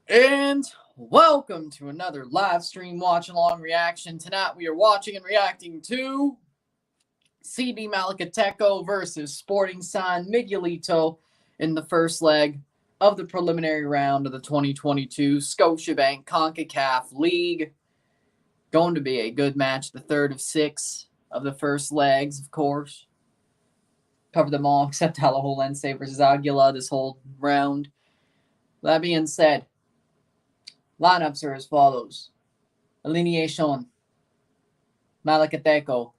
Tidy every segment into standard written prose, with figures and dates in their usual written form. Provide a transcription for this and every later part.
And welcome to another live stream watch along reaction. Tonight we are watching and reacting to CD Malacateco versus Sporting San Miguelito in the first leg of the preliminary round of the 2022 Scotiabank CONCACAF League. Going to be a good match, the third of six of the first legs, of course. Cover them all except Alajuelense versus Aguila this whole round. That being said, lineups are as follows. Alineation. Malacateco.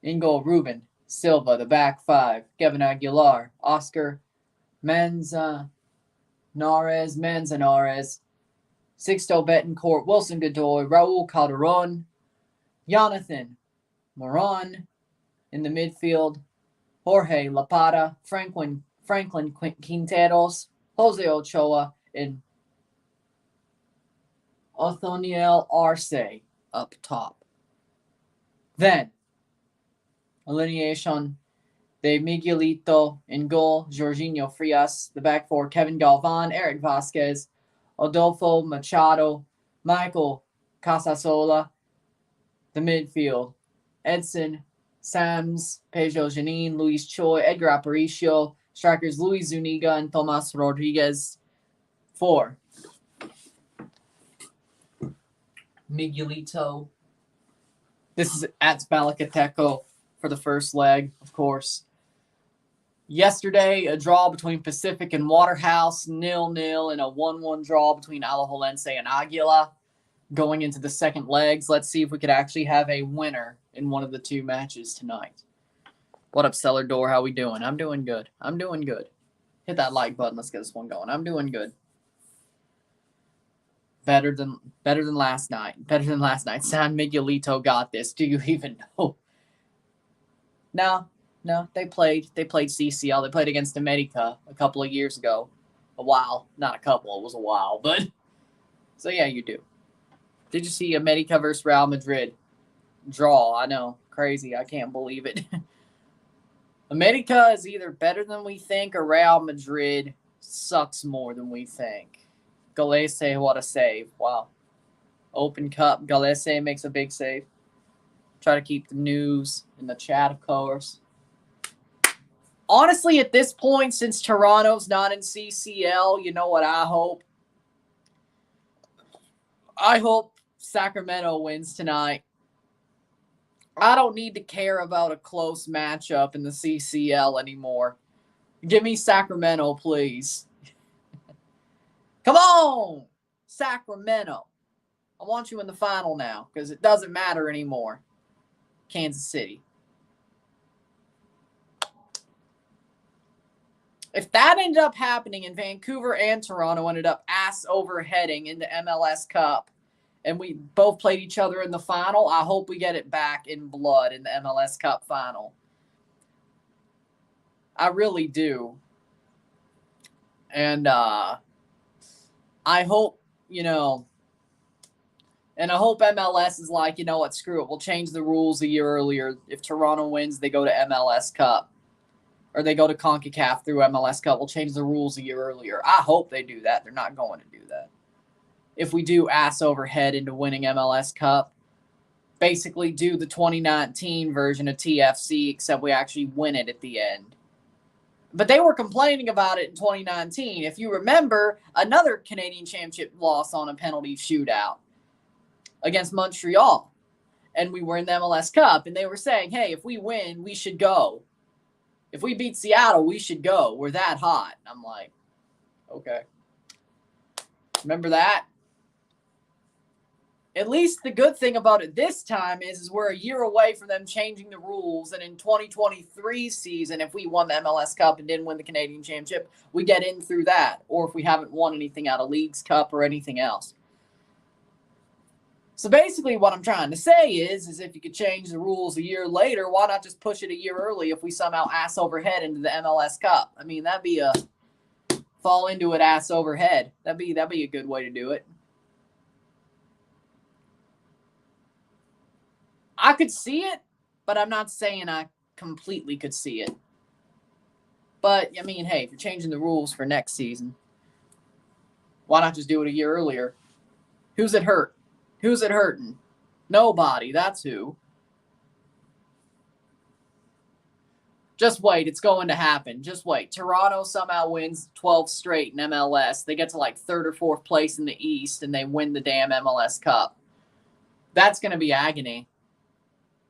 In goal, Ruben. Silva, the back five. Kevin Aguilar. Oscar. Manzanares. Sixto Betancourt. Wilson Godoy. Raul Calderon. Jonathan. Moran. In the midfield. Jorge Lapata. Franklin Quinteros. Jose Ochoa. And Othoniel Arce up top. Then, alineation de Miguelito in goal, Jorginho Frias, the back four, Kevin Galvan, Eric Vasquez, Adolfo Machado, Michael Casasola, the midfield, Edson, Sams, Pedro Janine, Luis Choi, Edgar Aparicio, strikers Luis Zuniga and Tomas Rodriguez. 4. Miguelito. This is at Malacateco for the first leg, of course. Yesterday, a draw between Pacific and Waterhouse, 0-0, and a 1-1 draw between Alajuelense and Aguila. Going into the second legs, let's see if we could actually have a winner in one of the two matches tonight. What up, Cellar Door? How we doing? I'm doing good. Hit that like button. Let's get this one going. I'm doing good. Better than last night. San Miguelito got this. Do you even know? No. They played CCL. They played against America a couple of years ago. A while. Not a couple. It was a while. But so yeah, you do. Did you see America versus Real Madrid draw? I know. Crazy. I can't believe it. America is either better than we think or Real Madrid sucks more than we think. Galese, what a save. Wow. Open Cup. Galese makes a big save. Try to keep the news in the chat, of course. Honestly, at this point, since Toronto's not in CCL, you know what I hope? I hope Sacramento wins tonight. I don't need to care about a close matchup in the CCL anymore. Give me Sacramento, please. Come on, Sacramento. I want you in the final now because it doesn't matter anymore. Kansas City. If that ended up happening and Vancouver and Toronto ended up ass over heading in the MLS Cup and we both played each other in the final, I hope we get it back in blood in the MLS Cup final. I really do. And I hope, and I hope MLS is like, you know what, screw it. We'll change the rules a year earlier. If Toronto wins, they go to MLS Cup. Or they go to CONCACAF through MLS Cup. We'll change the rules a year earlier. I hope they do that. They're not going to do that. If we do ass over head into winning MLS Cup, basically do the 2019 version of TFC, except we actually win it at the end. But they were complaining about it in 2019. If you remember, another Canadian Championship loss on a penalty shootout against Montreal. And we were in the MLS Cup. And they were saying, hey, if we win, we should go. If we beat Seattle, we should go. We're that hot. And I'm like, okay. Remember that? At least the good thing about it this time is we're a year away from them changing the rules. And in 2023 season, if we won the MLS Cup and didn't win the Canadian Championship, we get in through that. Or if we haven't won anything out of Leagues Cup or anything else. So basically what I'm trying to say is if you could change the rules a year later, why not just push it a year early if we somehow ass over head into the MLS Cup? I mean, that'd be a fall into it ass over head. That'd be a good way to do it. I could see it, but I'm not saying I completely could see it. But, I mean, hey, if you're changing the rules for next season, Why not just do it a year earlier? Who's it hurt? Who's it hurting? Nobody. That's who. Just wait. It's going to happen. Just wait. Toronto somehow wins 12 straight in MLS. They get to like third or fourth place in the East, and they win the damn MLS Cup. That's going to be agony.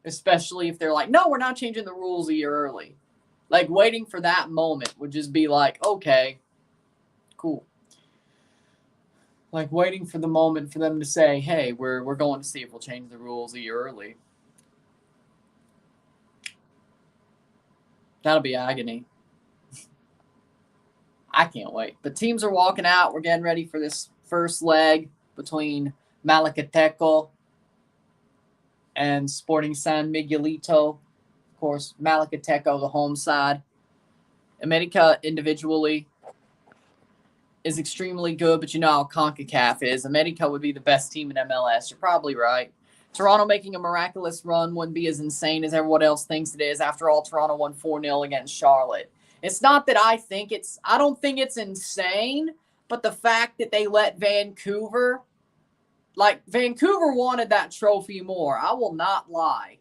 Especially if they're like, no, we're not changing the rules a year early. Like, waiting for that moment would just be like, okay, cool. Like, waiting for the moment for them to say, hey, we're going to see if we'll change the rules a year early. That'll be agony. I can't wait. But teams are walking out. We're getting ready for this first leg between Malacateco and Sporting San Miguelito. Of course, Malacateco, the home side. America individually is extremely good, but you know how CONCACAF is. America would be the best team in MLS. You're probably right. Toronto making a miraculous run wouldn't be as insane as everyone else thinks it is. After all, Toronto won 4-0 against Charlotte. It's not that I don't think it's insane, but the fact that they let Vancouver wanted that trophy more. I will not lie.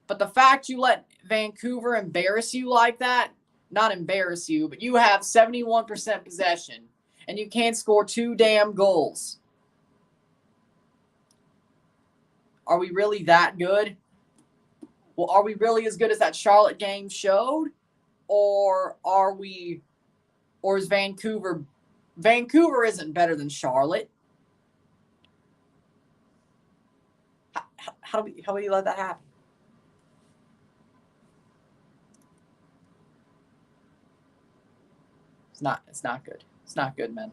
But the fact you let Vancouver embarrass you like that, not embarrass you, but you have 71% possession and you can't score 2 damn goals. Are we really that good? Well, are we really as good as that Charlotte game showed? Or is Vancouver isn't better than Charlotte? How do we let that happen? It's not good. It's not good, man.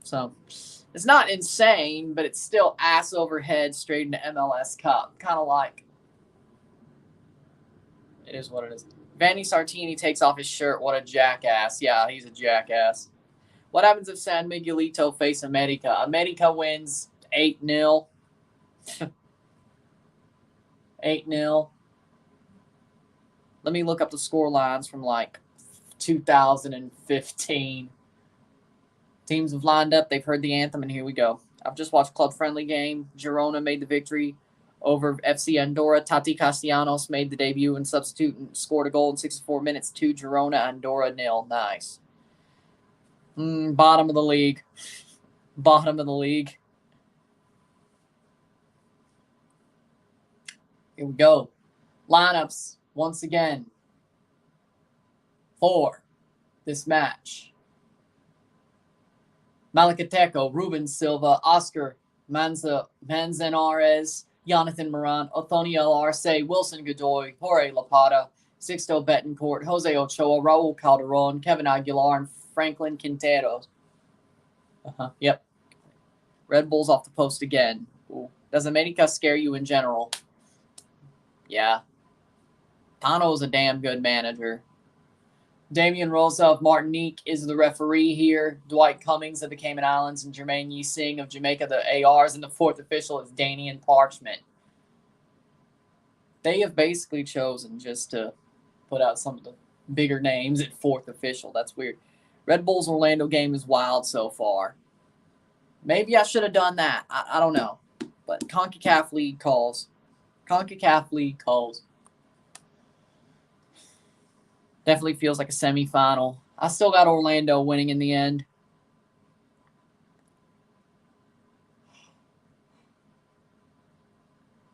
So it's not insane, but it's still ass over head straight into MLS Cup. Kind of like it is what it is. Vanni Sartini takes off his shirt. What a jackass. Yeah, he's a jackass. What happens if San Miguelito face America? America wins 8-0. 8-0. Let me look up the score lines from like 2015. Teams have lined up. They've heard the anthem, and here we go. I've just watched Club Friendly game. Girona made the victory over FC Andorra. Tati Castellanos made the debut and substitute and scored a goal in 64 minutes to Girona. Andorra 0. Nice. Bottom of the league. Bottom of the league. Here we go. Lineups once again for this match. Malacateco, Ruben Silva, Oscar Manzanares, Jonathan Moran, Othoniel Arce, Wilson Godoy, Jorge Lapata, Sixto Betancourt, Jose Ochoa, Raul Calderon, Kevin Aguilar, and Franklin Quinteros. Yep. Red Bulls off the post again. Ooh. Does America scare you in general? Yeah. Tano's a damn good manager. Damian Rosa of Martinique is the referee here. Dwight Cummings of the Cayman Islands and Jermaine Yee Singh of Jamaica, the ARs, and the fourth official is Danian Parchment. They have basically chosen just to put out some of the bigger names at fourth official. That's weird. Red Bulls Orlando game is wild so far. Maybe I should have done that. I don't know. But CONCACAF League calls. CONCACAF League calls. Definitely feels like a semifinal. I still got Orlando winning in the end.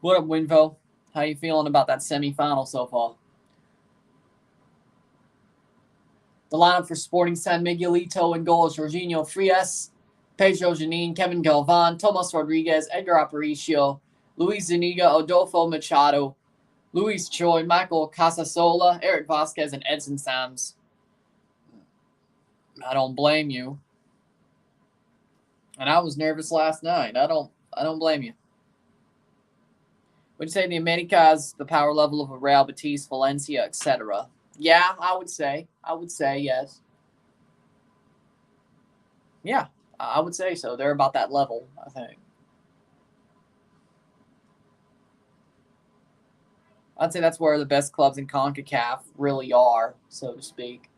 What up, Winvo? How you feeling about that semifinal so far? The lineup for Sporting San Miguelito in goal is Jorginho Frias, Pedro Janine, Kevin Galvan, Tomas Rodriguez, Edgar Aparicio, Luis Zuniga, Adolfo Machado, Luis Choi, Michael Casasola, Eric Vasquez, and Edson Sams. I don't blame you. And I was nervous last night. I don't blame you. Would you say the America has the power level of a Real Betis, Valencia, etc.? Yeah, I would say yes. Yeah, I would say so. They're about that level, I think. I'd say that's where the best clubs in CONCACAF really are, so to speak.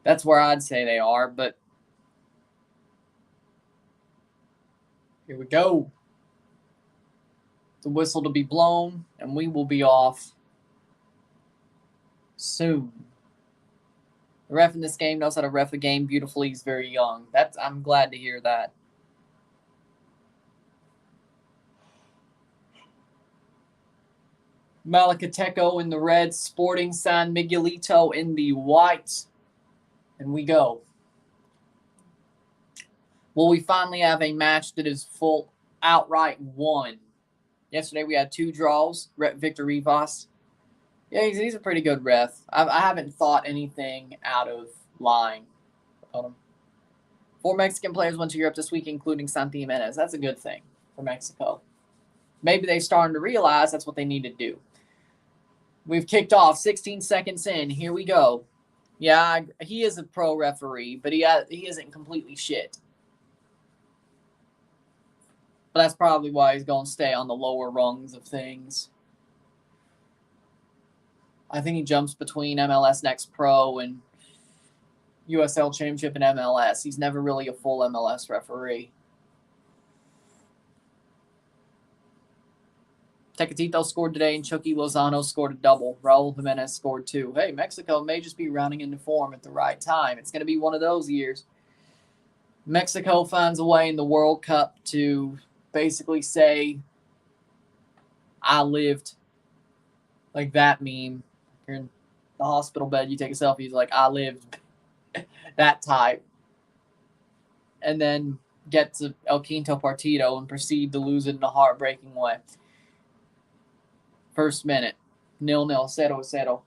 That's where I'd say they are, but Here we go. The whistle to be blown, and we will be off soon. The ref in this game knows how to ref a game beautifully. He's very young. I'm glad to hear that. Malacateco in the red, Sporting San Miguelito in the white. And we go. Will we finally have a match that is full outright won? Yesterday we had 2 draws. Victor Rivas. Yeah, he's a pretty good ref. I haven't thought anything out of line about him. 4 Mexican players went to Europe this week, including Santi Jimenez. That's a good thing for Mexico. Maybe they're starting to realize that's what they need to do. We've kicked off 16 seconds in. Here we go. Yeah, he is a pro referee, but he isn't completely shit. But that's probably why he's going to stay on the lower rungs of things. I think he jumps between MLS Next Pro and USL Championship and MLS. He's never really a full MLS referee. Tecatito scored today, and Chucky Lozano scored a double. Raul Jimenez scored 2. Hey, Mexico may just be rounding into form at the right time. It's going to be one of those years. Mexico finds a way in the World Cup to basically say, I lived. Like that meme. You're in the hospital bed, you take a selfie, he's like, I lived. That type. And then get to El Quinto Partido and proceed to lose it in a heartbreaking way. First minute, 0-0, 0-0.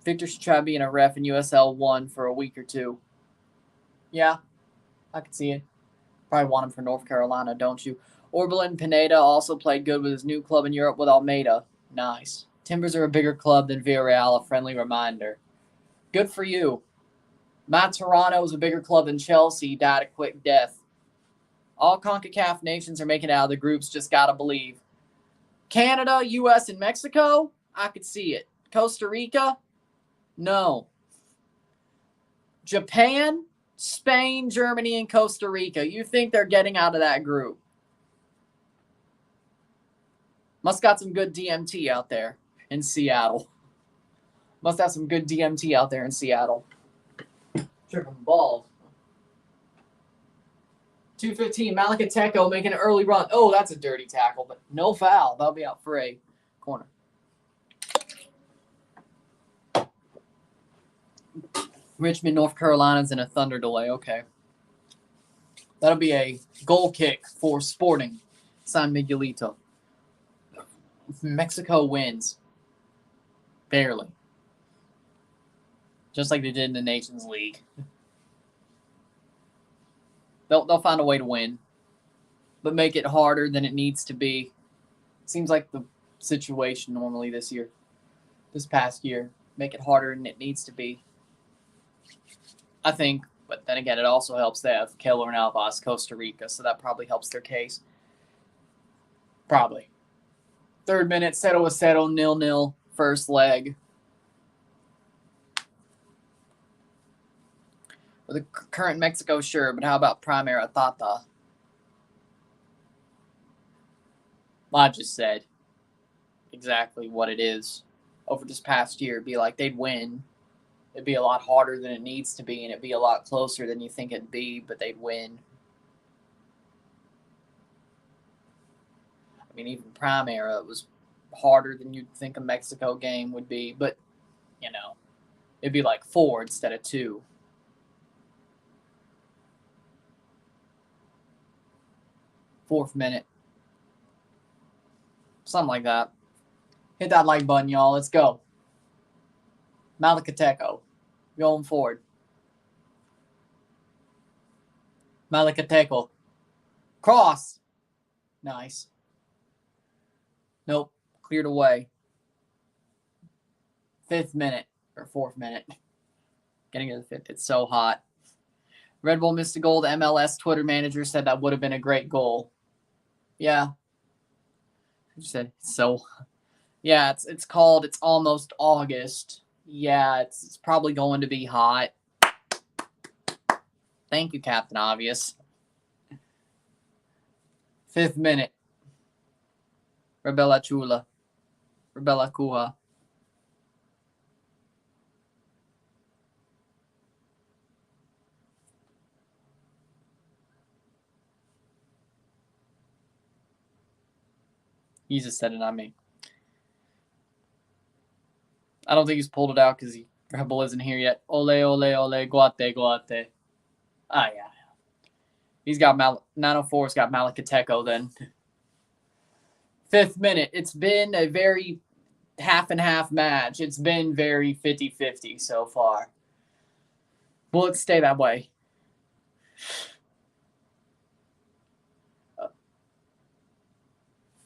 Victor should try being a ref in USL 1 for a week or 2. Yeah, I can see it. Probably want him for North Carolina, don't you? Orbelin Pineda also played good with his new club in Europe with Almeida. Nice. Timbers are a bigger club than Villarreal, a friendly reminder. Good for you. Matt Toronto is a bigger club than Chelsea, died a quick death. All CONCACAF nations are making it out of the groups, just gotta believe. Canada, US, and Mexico? I could see it. Costa Rica? No. Japan, Spain, Germany, and Costa Rica. You think they're getting out of that group. Must got some good DMT out there in Seattle. Must have some good DMT out there in Seattle. Tripping balls. 2:15, Malacateco making an early run. Oh, that's a dirty tackle, but no foul. That'll be out for a corner. Richmond, North Carolina's in a thunder delay. Okay. That'll be a goal kick for Sporting San Miguelito. Mexico wins. Barely. Just like they did in the Nations League. They'll find a way to win, but make it harder than it needs to be. Seems like the situation normally this past year. Make it harder than it needs to be. I think, but then again, it also helps they have Keylor Navas, Costa Rica, so that probably helps their case. Probably. 3rd minute, 0-0, 0-0, first leg. For the current Mexico, sure, but how about Primera Tata? I just said exactly what it is over this past year. It'd be like they'd win. It'd be a lot harder than it needs to be, and it'd be a lot closer than you think it'd be, but they'd win. I mean, even Primera, it was harder than you'd think a Mexico game would be, but, you know, it'd be like 4 instead of 2. Fourth minute. Something like that. Hit that like button, y'all. Let's go. Malacateco. Going forward. Malacateco. Cross. Nice. Nope. Cleared away. 5th minute. Or 4th minute. Getting to the 5th. It's so hot. Red Bull missed a goal. The MLS Twitter manager said that would have been a great goal. Yeah. She said so. Yeah, it's called It's Almost August. Yeah, it's probably going to be hot. Thank you, Captain Obvious. 5th minute. Rebella Chula. Rebella Kuha. He just said it, not me. I don't think he's pulled it out because Rebel isn't here yet. Ole, ole, ole, guate, guate. Ah, yeah. He's got 904's got Malacateco then. 5th minute. It's been a very half and half match. It's been very 50-50 so far. Will it stay that way?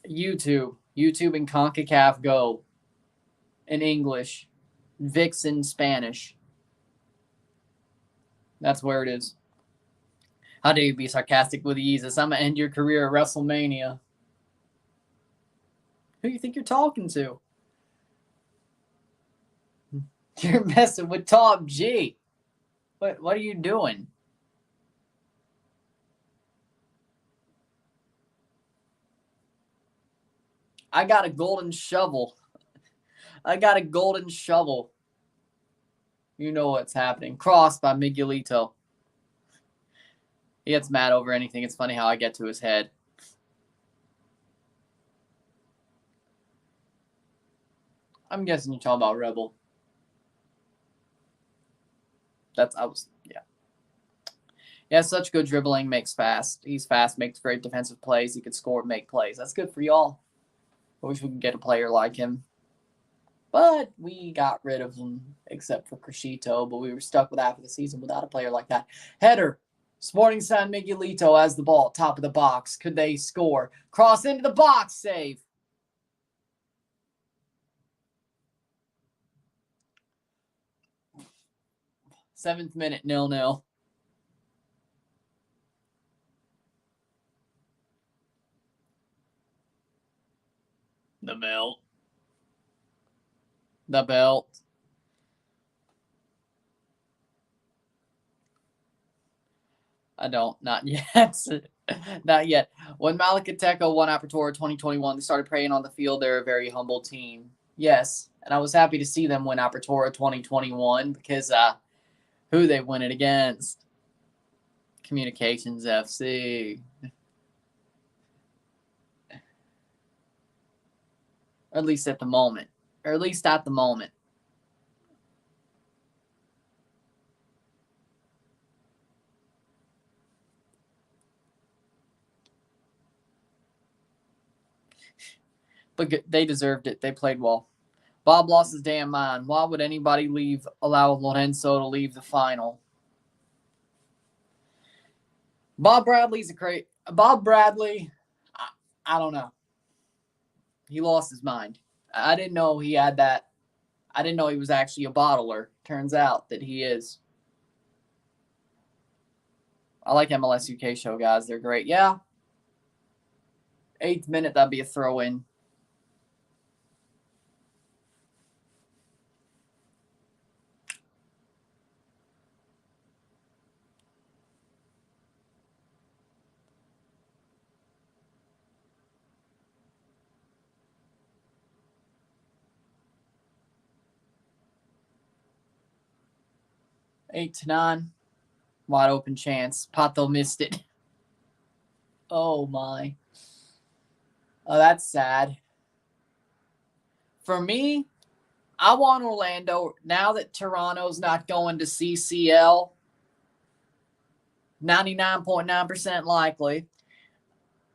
YouTube and CONCACAF Go in English. VIX in Spanish. That's where it is. How dare you be sarcastic with Jesus? I'm going to end your career at WrestleMania. Who do you think you're talking to? You're messing with Top G. What are you doing? I got a golden shovel. I got a golden shovel. You know what's happening. Crossed by Miguelito. He gets mad over anything. It's funny how I get to his head. I'm guessing you're talking about Rebel. Yeah, such good dribbling, makes fast. He's fast, makes great defensive plays. He could score, make plays. That's good for y'all. I wish we could get a player like him. But we got rid of him, except for Crescito. But we were stuck with half of the season without a player like that. Header. Sporting San Miguelito has the ball, top of the box. Could they score? Cross into the box, save. Seventh minute, 0-0. The belt. The belt. I don't. Not yet. Not yet. When Malacateco won Apertura 2021, they started praying on the field. They're a very humble team. Yes. And I was happy to see them win Apertura 2021 because who they win it against? Communications FC. Or at least at the moment. But they deserved it. They played well. Bob lost his damn mind. Why would anybody allow Lorenzo to leave the final? Bob Bradley, I don't know. He lost his mind. I didn't know he had that. I didn't know he was actually a bottler. Turns out that he is. I like MLS UK show, guys. They're great. Yeah. 8th minute, that'd be a throw-in. Eight to 9. Wide open chance. Pato missed it. Oh, my. Oh, that's sad. For me, I want Orlando. Now that Toronto's not going to CCL, 99.9% likely,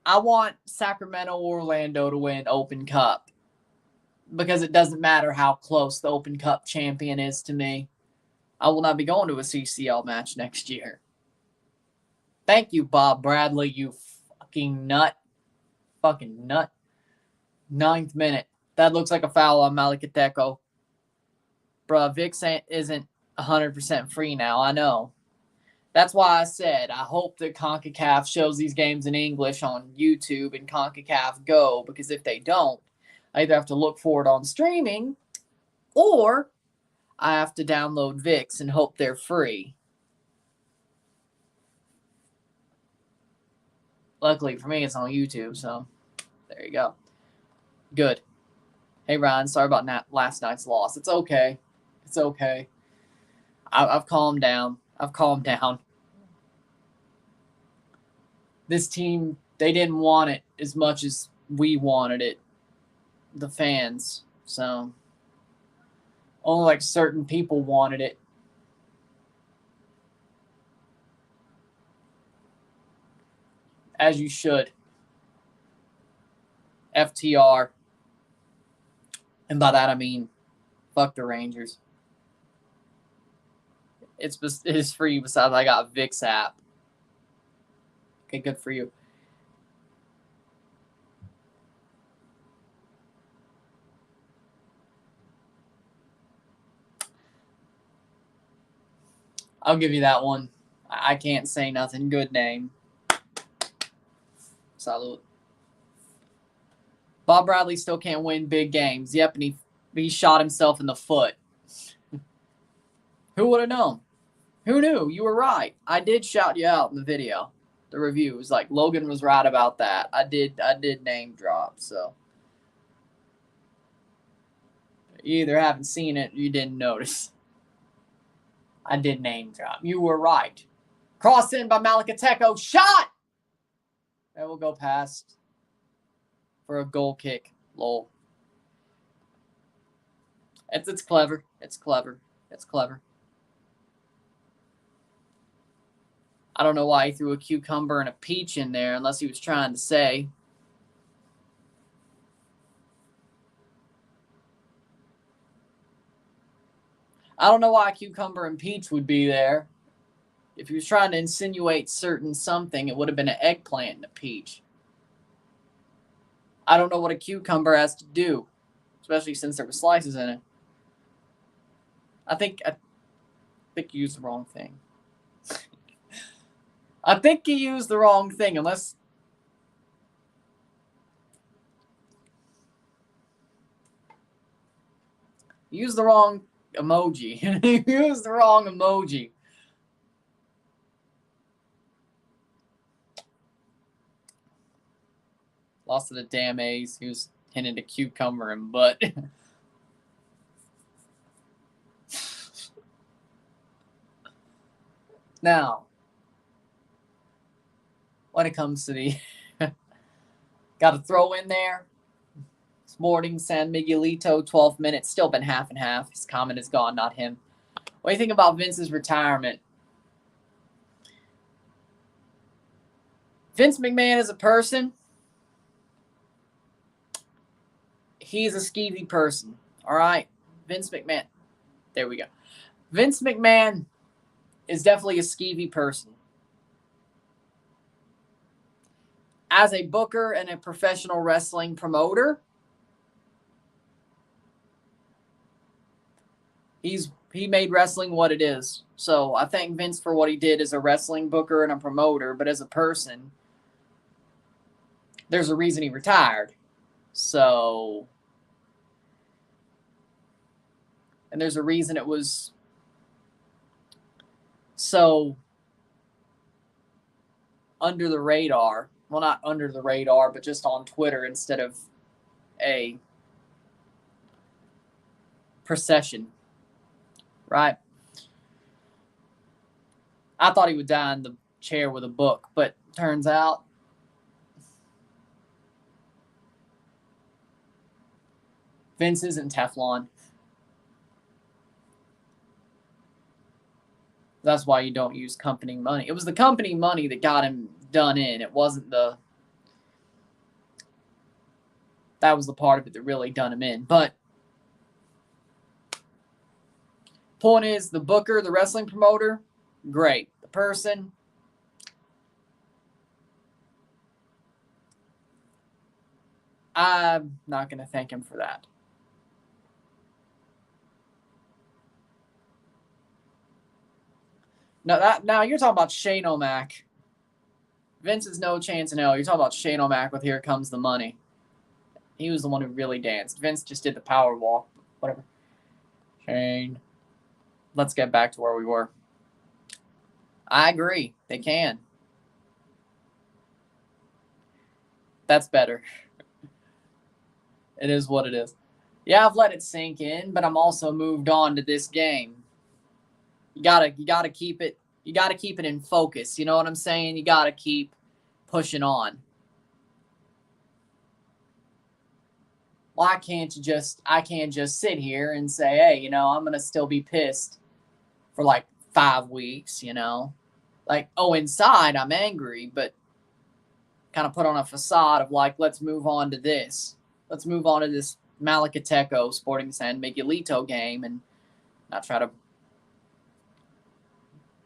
I want Sacramento or Orlando to win Open Cup because it doesn't matter how close the Open Cup champion is to me. I will not be going to a CCL match next year. Thank you, Bob Bradley, you fucking nut. Fucking nut. 9th minute. That looks like a foul on Malacateco. Bruh, Vix isn't 100% free now. I know. That's why I said I hope that CONCACAF shows these games in English on YouTube and CONCACAF Go, because if they don't, I either have to look for it on streaming or I have to download VIX and hope they're free. Luckily for me, it's on YouTube, so there you go. Good. Hey, Ryan, sorry about last night's loss. It's okay. It's okay. I've calmed down. This team, they didn't want it as much as we wanted it, the fans. So only like certain people wanted it. As you should. FTR. And by that I mean, fuck the Rangers. It is free besides I got VIX app. Okay, good for you. I'll give you that one. I can't say nothing. Good name. Salute. Bob Bradley still can't win big games. Yep, and he shot himself in the foot. Who would have known? Who knew? You were right. I did shout you out in the video. The review was like Logan was right about that. I did name drop, so you either haven't seen it or you didn't notice. I did name drop. You were right. Cross in by Malacateco. Shot! That will go past for a goal kick. Lol. It's clever. It's clever. It's clever. I don't know why he threw a cucumber and a peach in there unless he was trying to say. I don't know why cucumber and peach would be there. If he was trying to insinuate certain something, it would have been an eggplant and a peach. I don't know what a cucumber has to do, especially since there were slices in it. I think you used the wrong thing. I think you used the wrong thing, unless you used the wrong emoji. You used the wrong emoji. Lost to the damn A's. He was hinting a cucumber and butt. Now, when it comes to the got to throw in there. Morning, San Miguelito, 12 minutes. Still been half and half. His comment is gone, not him. What do you think about Vince's retirement? Vince McMahon is a person. He's a skeevy person. All right? Vince McMahon. There we go. Vince McMahon is definitely a skeevy person. As a booker and a professional wrestling promoter, he made wrestling what it is. So I thank Vince for what he did as a wrestling booker and a promoter, but as a person, there's a reason he retired. So, and there's a reason it was so under the radar. Well, not under the radar, but just on Twitter instead of a procession. Right? I thought he would die in the chair with a book, but turns out Vince isn't Teflon. That's why you don't use company money. It was the company money that got him done in. It wasn't that was the part of it that really done him in. But point is, the booker, the wrestling promoter, great. The person, I'm not going to thank him for that. Now you're talking about Shane O'Mac. Vince is no chance in hell. You're talking about Shane O'Mac with Here Comes the Money. He was the one who really danced. Vince just did the power walk. Whatever. Shane let's get back to where we were. I agree. They can. That's better. It is what it is. Yeah, I've let it sink in, but I'm also moved on to this game. You gotta keep it. You gotta keep it in focus. You know what I'm saying? You gotta keep pushing on. Well, I can't just sit here and say, hey, I'm gonna still be pissed for like 5 weeks. Like, inside I'm angry, but kind of put on a facade of like, let's move on to this. Let's move on to this Malacateco Sporting San Miguelito game and not try to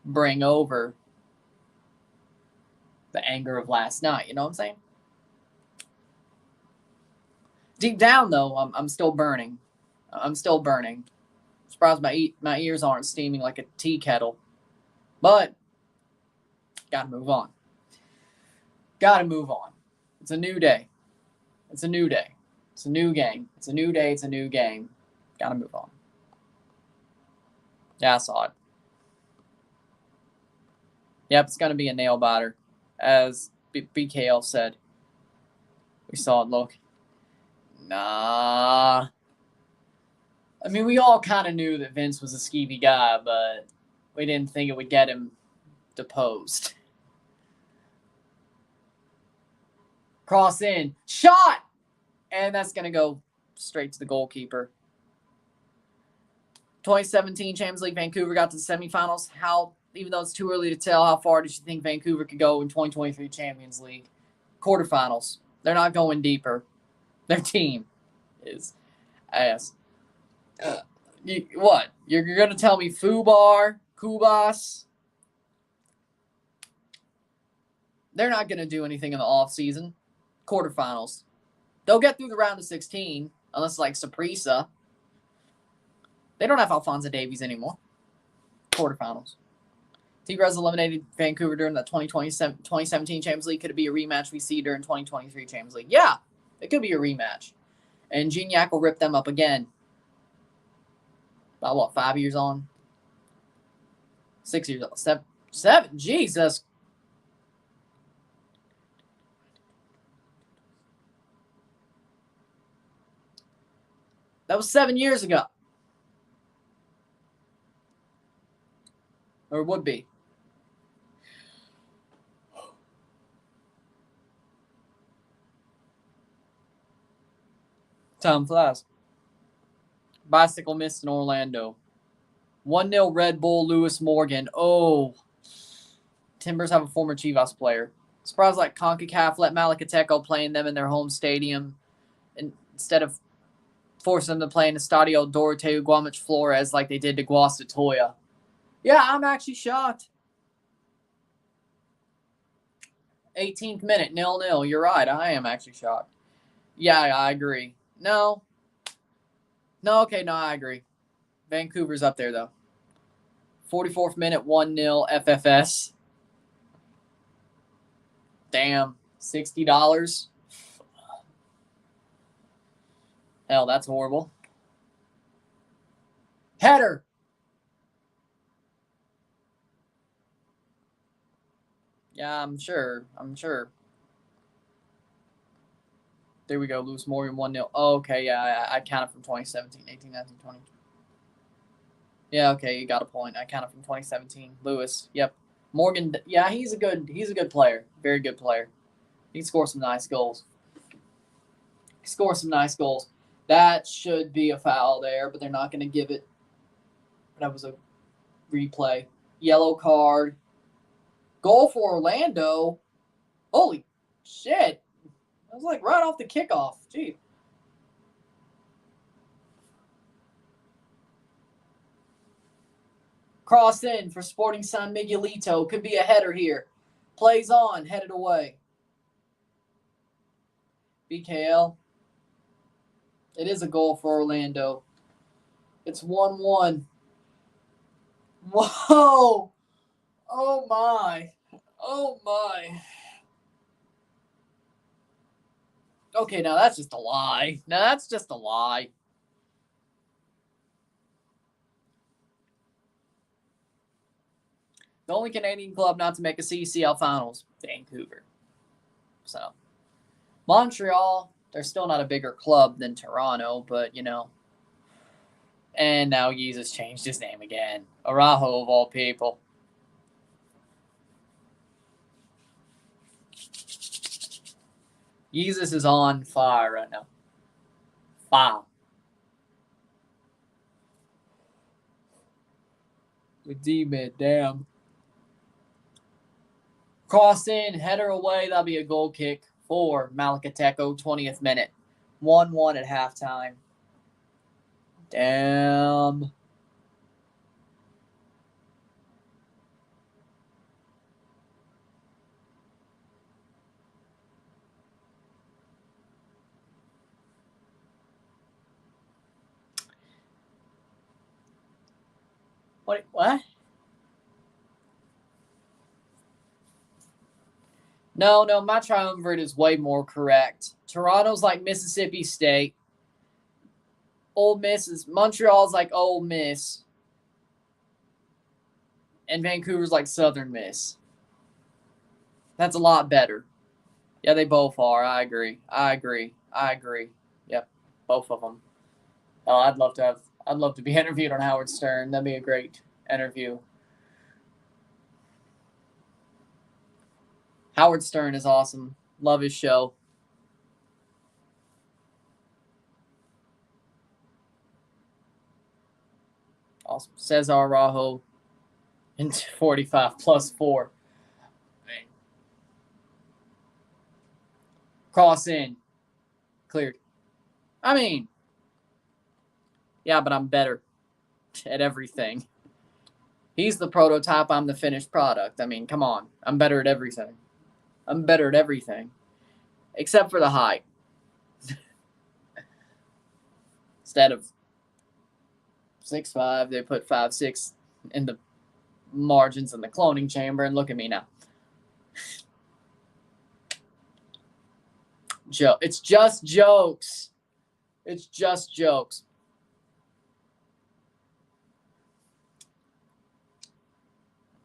bring over the anger of last night. You know what I'm saying? Deep down, though, I'm still burning. I'm still burning. Surprised my ears aren't steaming like a tea kettle. But, gotta move on. Gotta move on. It's a new day. It's a new day. It's a new game. It's a new day. It's a new game. Gotta move on. Yeah, I saw it. Yep, it's gonna be a nail biter. As BKL said. We saw it, look. Nah. I mean, we all kind of knew that Vince was a skeevy guy, but we didn't think it would get him deposed. Cross in. Shot! And that's going to go straight to the goalkeeper. 2017 Champions League, Vancouver got to the semifinals. Even though it's too early to tell, how far did you think Vancouver could go in 2023 Champions League? Quarterfinals. They're not going deeper. Their team is ass. What? You're going to tell me Fubar, Kubas? They're not going to do anything in the offseason. Quarterfinals. They'll get through the round of 16, unless like Saprissa. They don't have Alphonso Davies anymore. Quarterfinals. Tigres eliminated Vancouver during the 2017 Champions League. Could it be a rematch we see during 2023 Champions League? Yeah, it could be a rematch. And Gignac will rip them up again. About what, 5 years on? 6 years on. Seven? Jesus. That was 7 years ago. Or would be. Time flies. Bicycle missed in Orlando. 1-0 Red Bull, Lewis Morgan. Oh. Timbers have a former Chivas player. Surprised like CONCACAF let Malacateco play in their home stadium instead of forcing them to play in Estadio Doroteo Guamich Flores like they did to Guastatoya. Yeah, I'm actually shocked. 18th minute, 0-0. You're right. I am actually shocked. Yeah, I agree. No, I agree. Vancouver's up there, though. 44th minute, 1-0 FFS. Damn, $60. Hell, that's horrible. Header. Yeah, I'm sure. There we go. Lewis Morgan 1-0. Oh, okay, yeah, I counted from 2017, 18, 19, 20. Yeah, okay, you got a point. I counted from 2017. Lewis, yep. Morgan, yeah, he's a good player. Very good player. He can score some nice goals. That should be a foul there, but they're not going to give it. That was a replay. Yellow card. Goal for Orlando. Holy shit. That was like right off the kickoff. Gee. Cross in for Sporting San Miguelito. Could be a header here. Plays on. Headed away. BKL. It is a goal for Orlando. It's 1-1. Whoa. Oh, my. Okay, now that's just a lie. The only Canadian club not to make a CCL finals, Vancouver. So, Montreal, they're still not a bigger club than Toronto, but, you know. And now Jesus changed his name again. Araujo, of all people. Jesus is on fire right now. Fire. With D-Mid, damn. Cross in, header away. That'll be a goal kick for Malacateco, 20th minute. 1-1 at halftime. Damn. What? No, my triumvirate is way more correct. Toronto's like Mississippi State. Ole Miss is Montreal's like Ole Miss. And Vancouver's like Southern Miss. That's a lot better. Yeah, they both are. I agree. Yep, both of them. Oh, I'd love to be interviewed on Howard Stern. That'd be a great interview. Howard Stern is awesome. Love his show. Awesome. Cesar Araujo in 45 plus 4. Cross in. Cleared. I mean, yeah, but I'm better at everything. He's the prototype. I'm the finished product. I mean, come on. I'm better at everything. Except for the height. Instead of 6'5", they put 5'6" in the margins in the cloning chamber, and look at me now. It's just jokes. It's just jokes.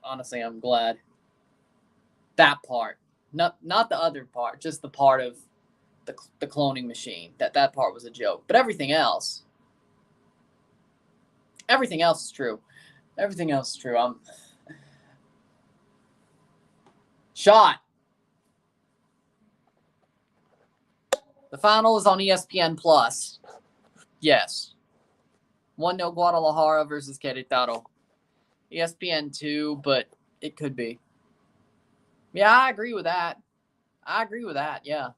Honestly, I'm glad. That part. Not the other part, just the part of the cloning machine. That part was a joke. But everything else is true. Everything else is true. Shot. The final is on ESPN Plus. Yes. 1-0 Guadalajara versus Querétaro. ESPN 2, but it could be. Yeah, I agree with that. Yeah.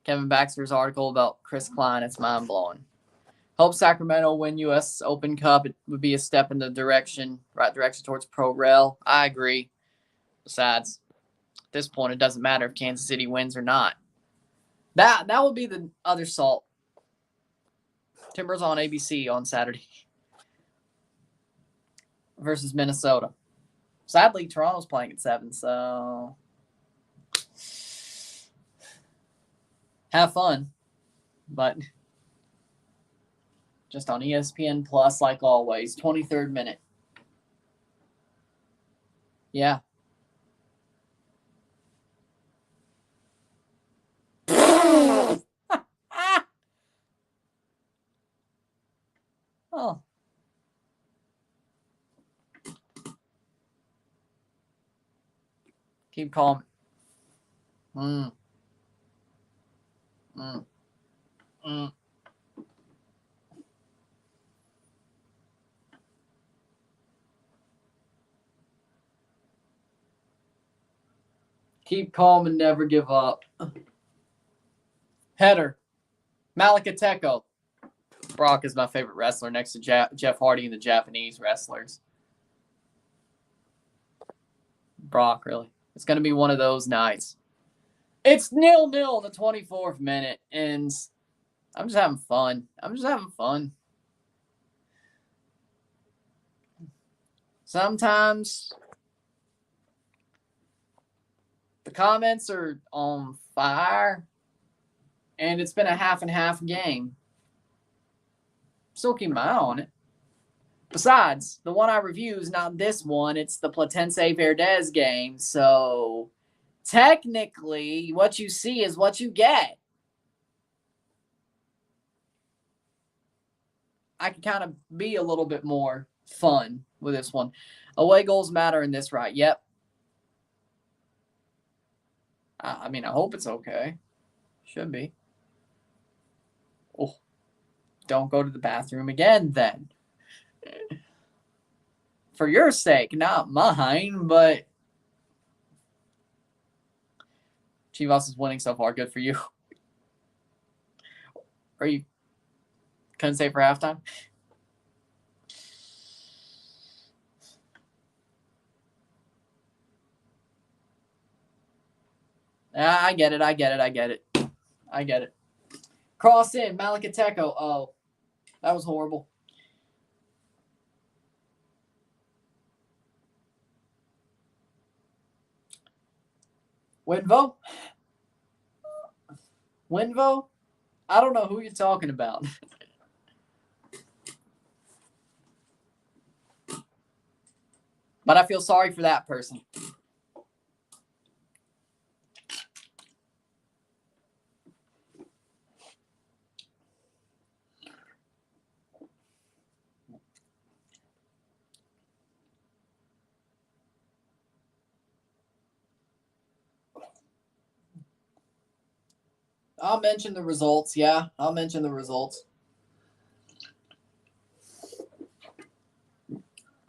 Kevin Baxter's article about Chris Klein, it's mind-blowing. Hope Sacramento win U.S. Open Cup. It would be a step in the right direction towards pro rel. I agree. Besides, at this point, it doesn't matter if Kansas City wins or not. That would be the other salt. Timbers on ABC on Saturday versus Minnesota. Sadly, Toronto's playing at 7, so have fun. But just on ESPN Plus, like always, 23rd minute. Yeah. Oh. Keep calm. Keep calm and never give up. Header. Malacateco. Brock is my favorite wrestler next to Jeff Hardy and the Japanese wrestlers. Brock, really. It's going to be one of those nights. It's 0-0 in the 24th minute, and I'm just having fun. Sometimes the comments are on fire, and it's been a half and half game. Still keep my eye on it. Besides, the one I review is not this one. It's the Platense Verdes game. So technically, what you see is what you get. I can kind of be a little bit more fun with this one. Away goals matter in this, right? Yep. I mean, I hope it's okay. Should be. Oh, don't go to the bathroom again then. For your sake, not mine, but Chivas is winning so far. Good for you. Are you couldn't say for halftime? I get it. I get it. Cross in, Malacateco. Oh, that was horrible. Winvo? I don't know who you're talking about. But I feel sorry for that person. I'll mention the results. Yeah, I'll mention the results.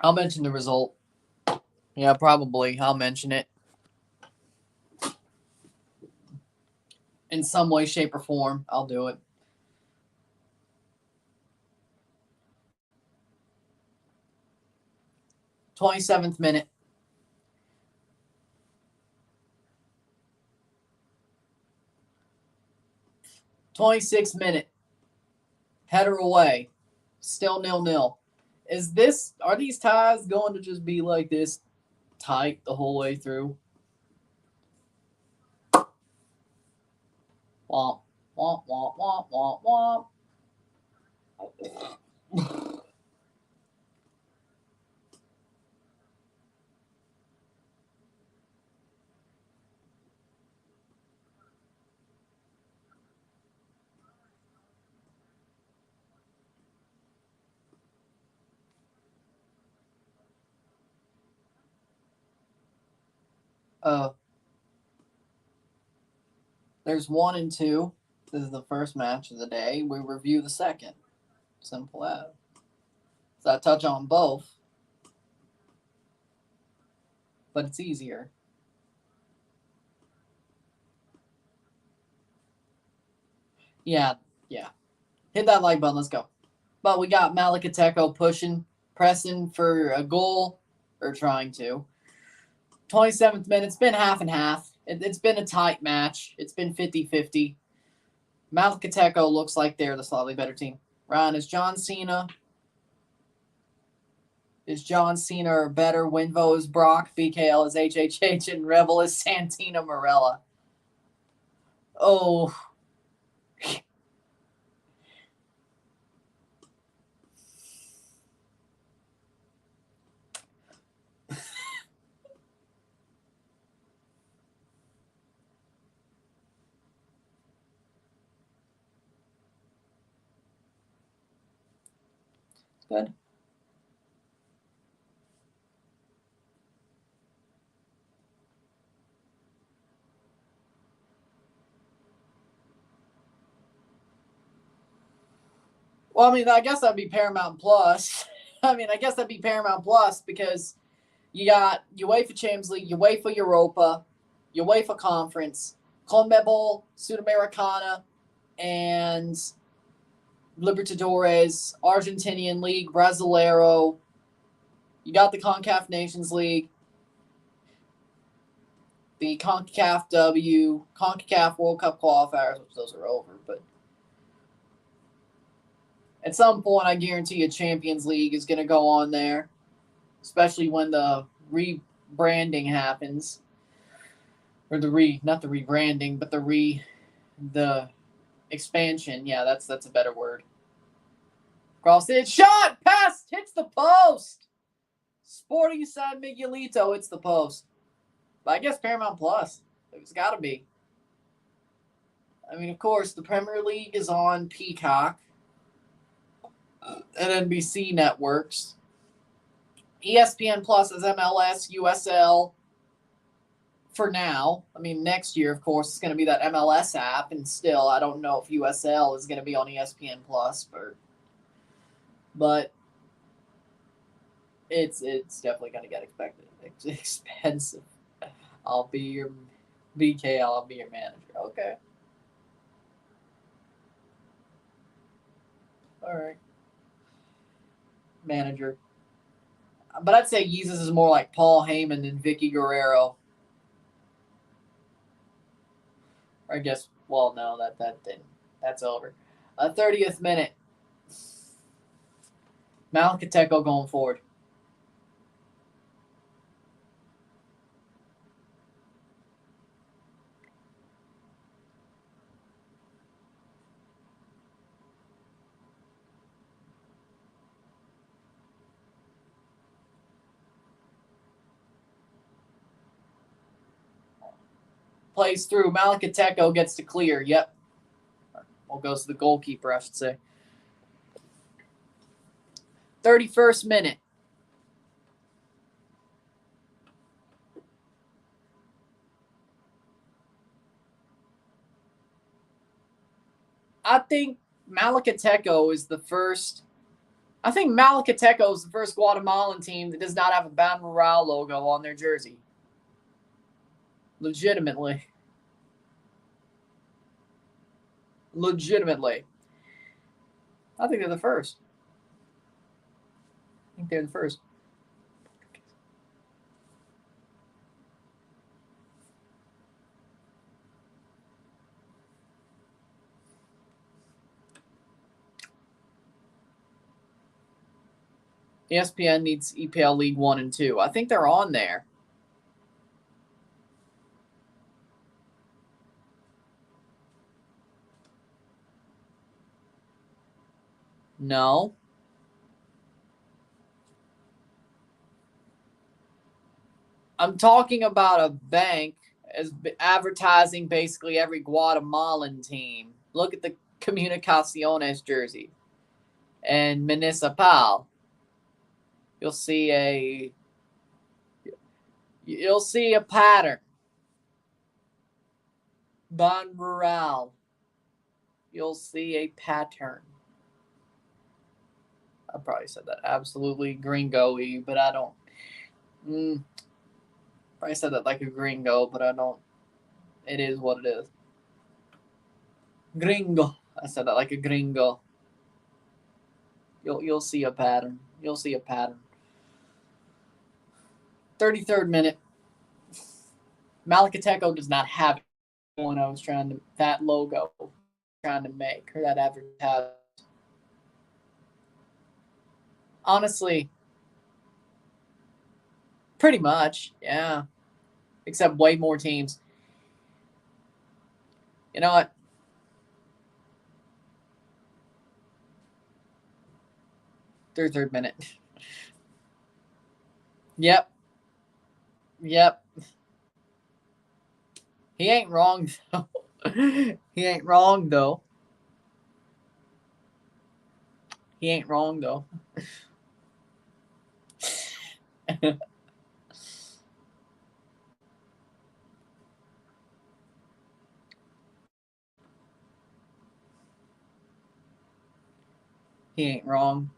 I'll mention the result. Yeah, probably. I'll mention it. In some way, shape, or form, I'll do it. 27th minute. 26th minute. Header away. Still 0-0. Are these ties going to just be like this tight the whole way through? Womp, womp, womp, womp, womp, womp. There's 1 and 2. This is the first match of the day. We review the second. Simple as. So I touch on both, but it's easier. Yeah. Hit that like button. Let's go. But we got Malacateco pushing, pressing for a goal, or trying to. 27th minute. It's been half and half. It's been a tight match. It's been 50-50. Malacateco looks like they're the slightly better team. Ryan, is John Cena better? Winvo is Brock. BKL is HHH. And Rebel is Santina Morella. Oh. Good. Well, I mean, I guess that'd be Paramount Plus. Because you got UEFA Champions League, UEFA Europa, UEFA Conference, CONMEBOL, Sudamericana, and Libertadores, Argentinian League, Brasileiro. You got the CONCACAF Nations League, the CONCACAF CONCACAF World Cup qualifiers, which those are over. But at some point, I guarantee a Champions League is going to go on there, especially when the rebranding happens. Or not the rebranding, but the expansion. Yeah, that's a better word. Cross it. Shot. Pass. Hits the post. Sporting side Miguelito. It's the post. But I guess Paramount Plus. It's got to be. I mean, of course, the Premier League is on Peacock and NBC networks. ESPN Plus is MLS, USL for now. I mean, next year, of course, it's going to be that MLS app, and still, I don't know if USL is going to be on ESPN Plus, but it's definitely going to get expensive. I'll be your BK. I'll be your manager. Okay. All right. Manager. But I'd say Yeezus is more like Paul Heyman than Vicky Guerrero. Or I guess, well, no, that's over. 30th minute. Malacateco going forward. Plays through. Malacateco gets to clear. Yep. Well, goes to the goalkeeper, I should say. 31st minute. I think Malacateco is the first. I think Malacateco is the first Guatemalan team that does not have a Ban Rural logo on their jersey. Legitimately. I think they're the first. ESPN needs EPL League 1 and 2. I think they're on there. No. I'm talking about a bank as advertising basically every Guatemalan team. Look at the Comunicaciones jersey and Municipal. You'll see a pattern. Ban Rural. You'll see a pattern. I probably said that absolutely gringo-y, but I don't. Probably said that like a gringo, but I don't. It is what it is. Gringo. I said that like a gringo. You'll see a pattern. 33rd minute. Malacateco does not have one I was that logo trying to make, or that advertisement. Honestly, pretty much, yeah. Except way more teams. You know what? Third minute. Yep. He ain't wrong, though. He ain't wrong, though. He ain't wrong, though. He ain't wrong.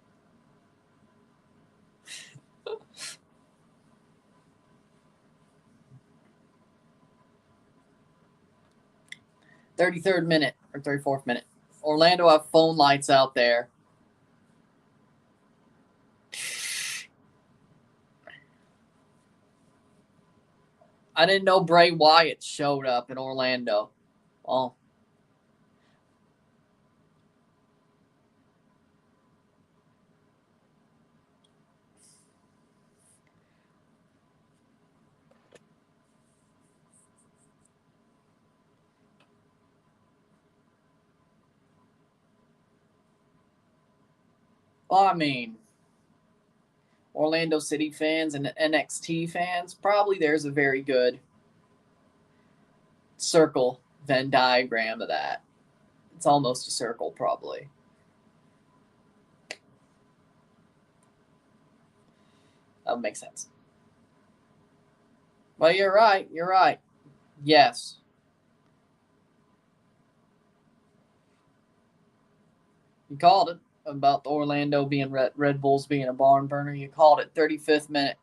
"33rd minute or 34th minute. Orlando have phone lights out there. I didn't know Bray Wyatt showed up in Orlando. Oh. Well, I mean, Orlando City fans and NXT fans, probably there's a very good circle Venn diagram of that. It's almost a circle, probably. That would make sense. Well, you're right. You're right. Yes. You called it about the Orlando being Red Bulls being a barn burner. You called it 35th minute.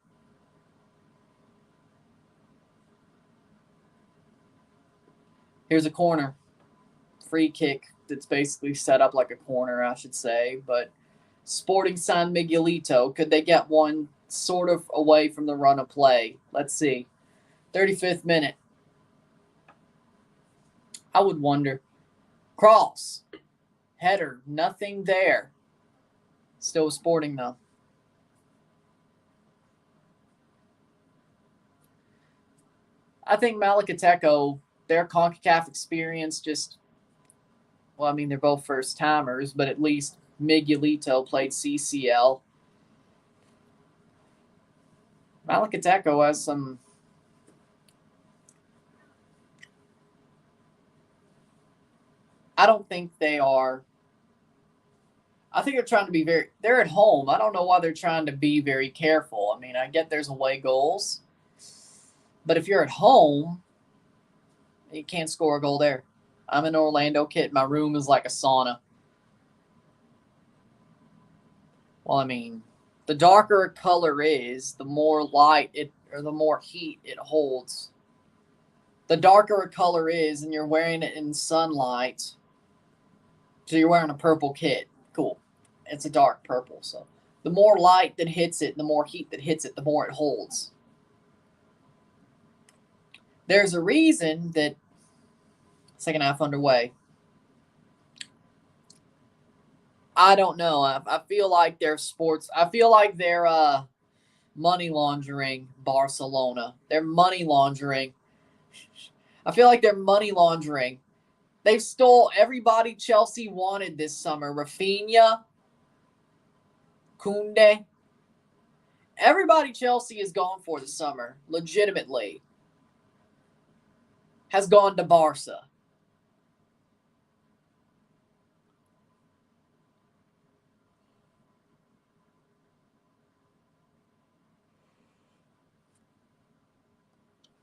Here's a corner. Free kick that's basically set up like a corner, I should say. But Sporting San Miguelito, could they get one sort of away from the run of play? Let's see. 35th minute. I would wonder. Cross. Header. Nothing there. Still Sporting, though. I think Malacateco, their CONCACAF experience just, well, I mean, they're both first timers, but at least Miguelito played CCL. Malacateco has some. I don't think they are. I think they're trying to be very. They're at home. I don't know why they're trying to be very careful. I mean, I get there's away goals, but if you're at home, you can't score a goal there. I'm an Orlando kid. My room is like a sauna. Well, I mean, the darker a color is, the more light it or the more heat it holds. The darker a color is, and you're wearing it in sunlight, so you're wearing a purple kit. Cool. It's a dark purple, so the more light that hits it, the more heat that hits it, the more it holds. There's a reason that second half underway. I don't know. I feel like they're sports. I feel like they're money laundering Barcelona. They're money laundering. I feel like they're money laundering. They've stole everybody Chelsea wanted this summer. Rafinha, Koundé. Everybody Chelsea is gone for this summer, legitimately, has gone to Barca.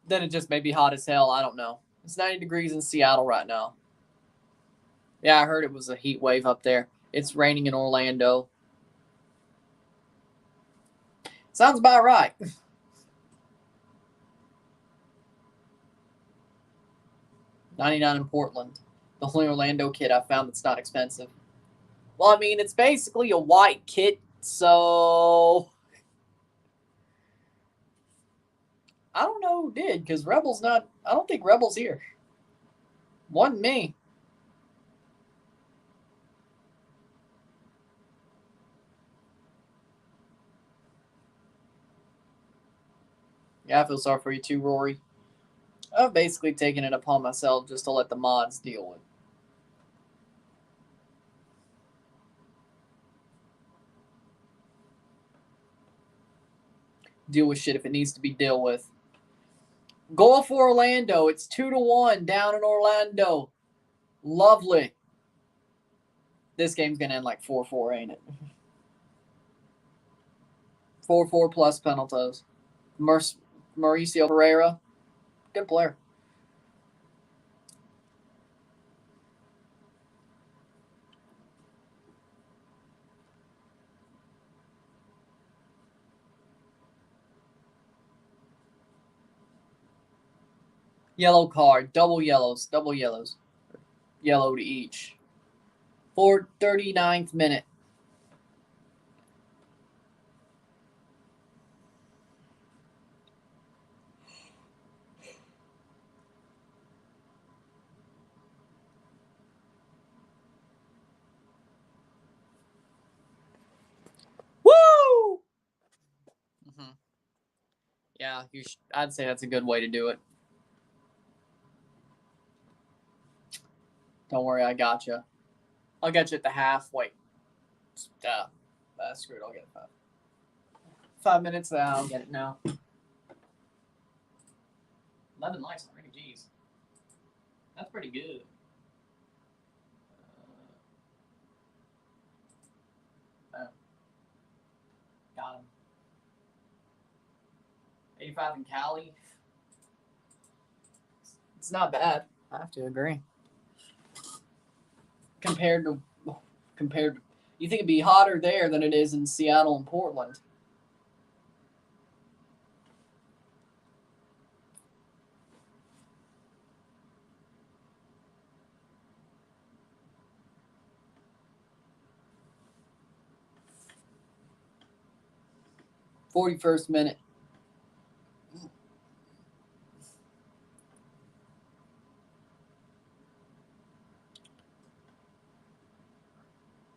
Then it just may be hot as hell. I don't know. It's 90 degrees in Seattle right now. Yeah, I heard it was a heat wave up there. It's raining in Orlando. Sounds about right. 99 in Portland. The only Orlando kit I found that's not expensive. Well, I mean, it's basically a white kit, so I don't know who did, because Rebel's not. I don't think Rebel's here. Wasn't me. Yeah, I feel sorry for you too, Rory. I've basically taken it upon myself just to let the mods deal with. Deal with shit if it needs to be dealt with. Goal for Orlando. It's 2-1 down in Orlando. Lovely. This game's gonna end like 4-4, ain't it? 4-4 plus penalties. Mauricio Pereira, good player. Yellow card, double yellows. Yellow to each. 39th minute. Woo! Mm-hmm. Yeah, I'd say that's a good way to do it. Don't worry, I got you. I'll get you at the half. Wait, Screw it, I'll get it 5. 5 minutes now, I'll get it now. 11 likes already, jeez. That's pretty good. Got him. 85 in Cali. It's not bad. I have to agree. Compared to, you think it'd be hotter there than it is in Seattle and Portland. '41st minute.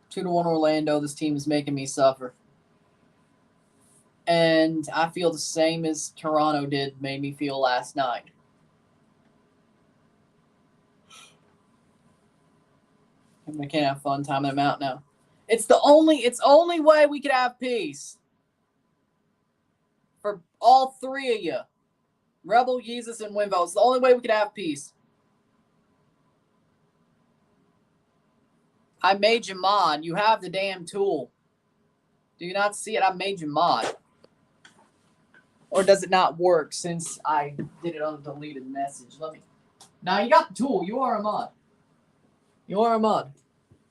Two to 1 Orlando. This team is making me suffer. And I feel the same as Toronto made me feel last night. And we can't have fun timing them out now. It's only way we could have peace. For all three of you. Rebel, Jesus, and Winvo. It's the only way we could have peace. I made you mod. You have the damn tool. Do you not see it? I made you mod. Or does it not work since I did it on a deleted message? Now you got the tool. You are a mod. You are a mod.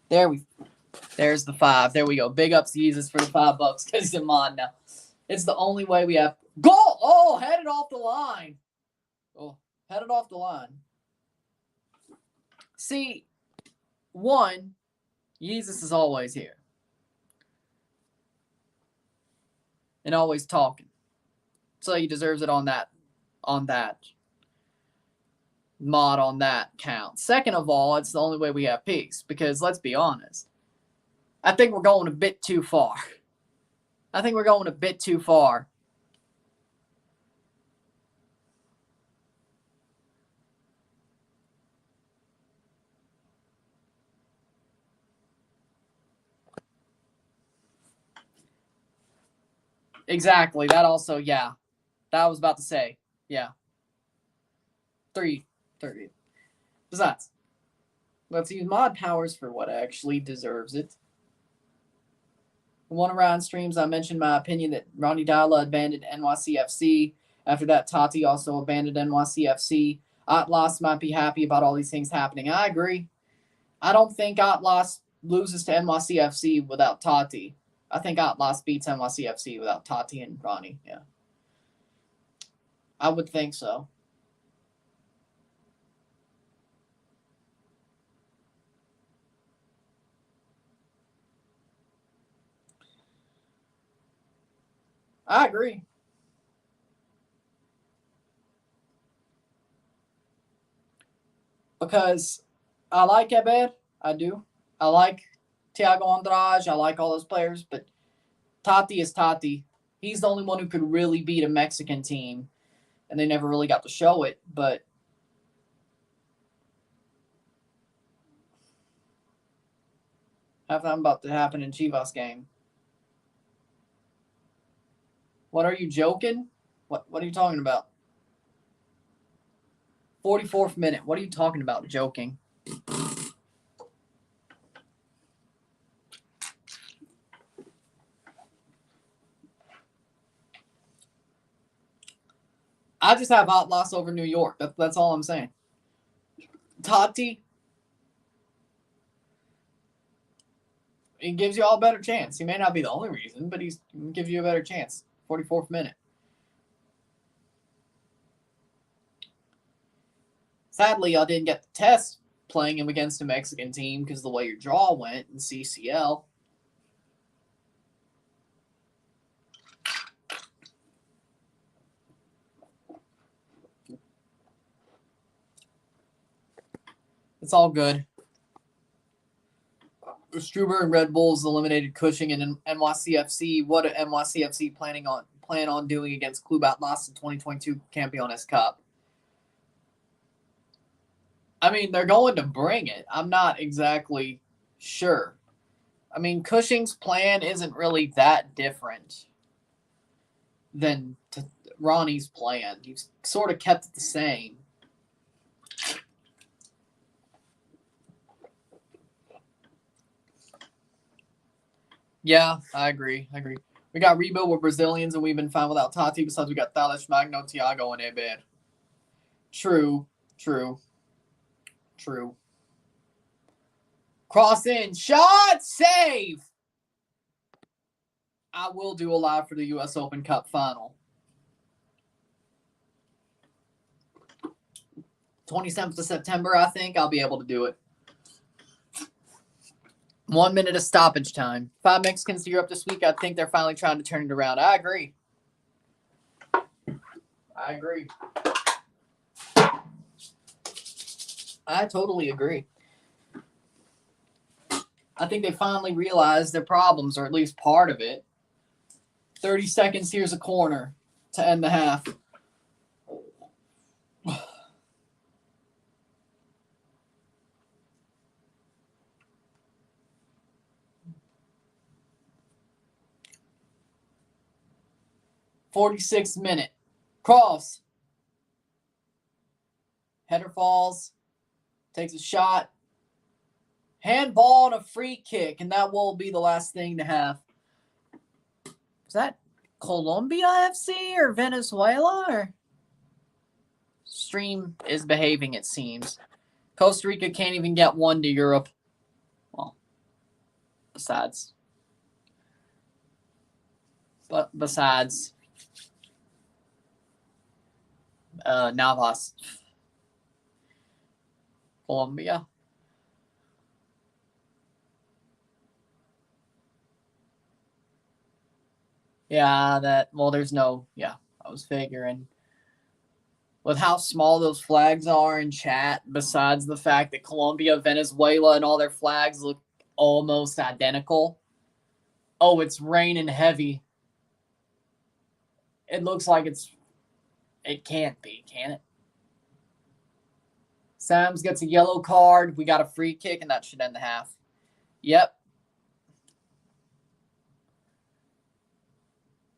There's the 5. There we go. Big ups to Jesus for the $5 because he's a mod now. It's the only way we have. Goal! Oh, headed off the line. Oh, headed off the line. See, one, Jesus is always here. And always talking. So he deserves it on that mod on that count. Second of all, it's the only way we have peace. Because let's be honest. I think we're going a bit too far. Exactly. That also, yeah. That I was about to say. Yeah. 3:30. Besides, let's use mod powers for what actually deserves it. One around streams, I mentioned my opinion that Ronnie Dalla abandoned NYCFC. After that, Tati also abandoned NYCFC. Atlas might be happy about all these things happening. I agree. I don't think Atlas loses to NYCFC without Tati. I think Atlas beats NYCFC without Tati and Ronnie. Yeah. I would think so. I agree. Because I like Ebed. I do. I like Thiago Andrade. I like all those players. But Tati is Tati. He's the only one who could really beat a Mexican team. And they never really got to show it. But halftime about to happen in Chivas game. What, are you joking? What are you talking about? 44th minute. What are you talking about, joking? I just have Atlas over New York. That's all I'm saying. Tati, he gives you all a better chance. He may not be the only reason, but he gives you a better chance. 44th minute. Sadly, I didn't get the test playing him against a Mexican team because of the way your draw went in CCL. It's all good. Struber and Red Bulls eliminated Cushing and NYCFC. What are NYCFC plan on doing against Club Atlas in 2022 Campeones Cup? I mean, they're going to bring it. I'm not exactly sure. I mean, Cushing's plan isn't really that different than Ronnie's plan. He's sort of kept it the same. Yeah, I agree. We got rebuild with Brazilians, and we've been fine without Tati. Besides, we got Thales, Magno, Thiago, and Eber. True. Cross in, shot, save. I will do a live for the U.S. Open Cup final. 27th of September, I think I'll be able to do it. 1 minute of stoppage time. 5 Mexicans to Europe this week. I think they're finally trying to turn it around. I agree. I totally agree. I think they finally realized their problems, or at least part of it. 30 seconds, here's a corner to end the half. '46th minute. Cross. Header falls. Takes a shot. Handball and a free kick, and that will be the last thing to have. Is that Colombia FC or Venezuela? Or stream is behaving, it seems. Costa Rica can't even get one to Europe. Well, besides Navas, Colombia. Yeah, there's no, I was figuring. With how small those flags are in chat, besides the fact that Colombia, Venezuela, and all their flags look almost identical. Oh, it's raining heavy. It looks like it can't be, can it? Sams gets a yellow card. We got a free kick, and that should end the half. Yep.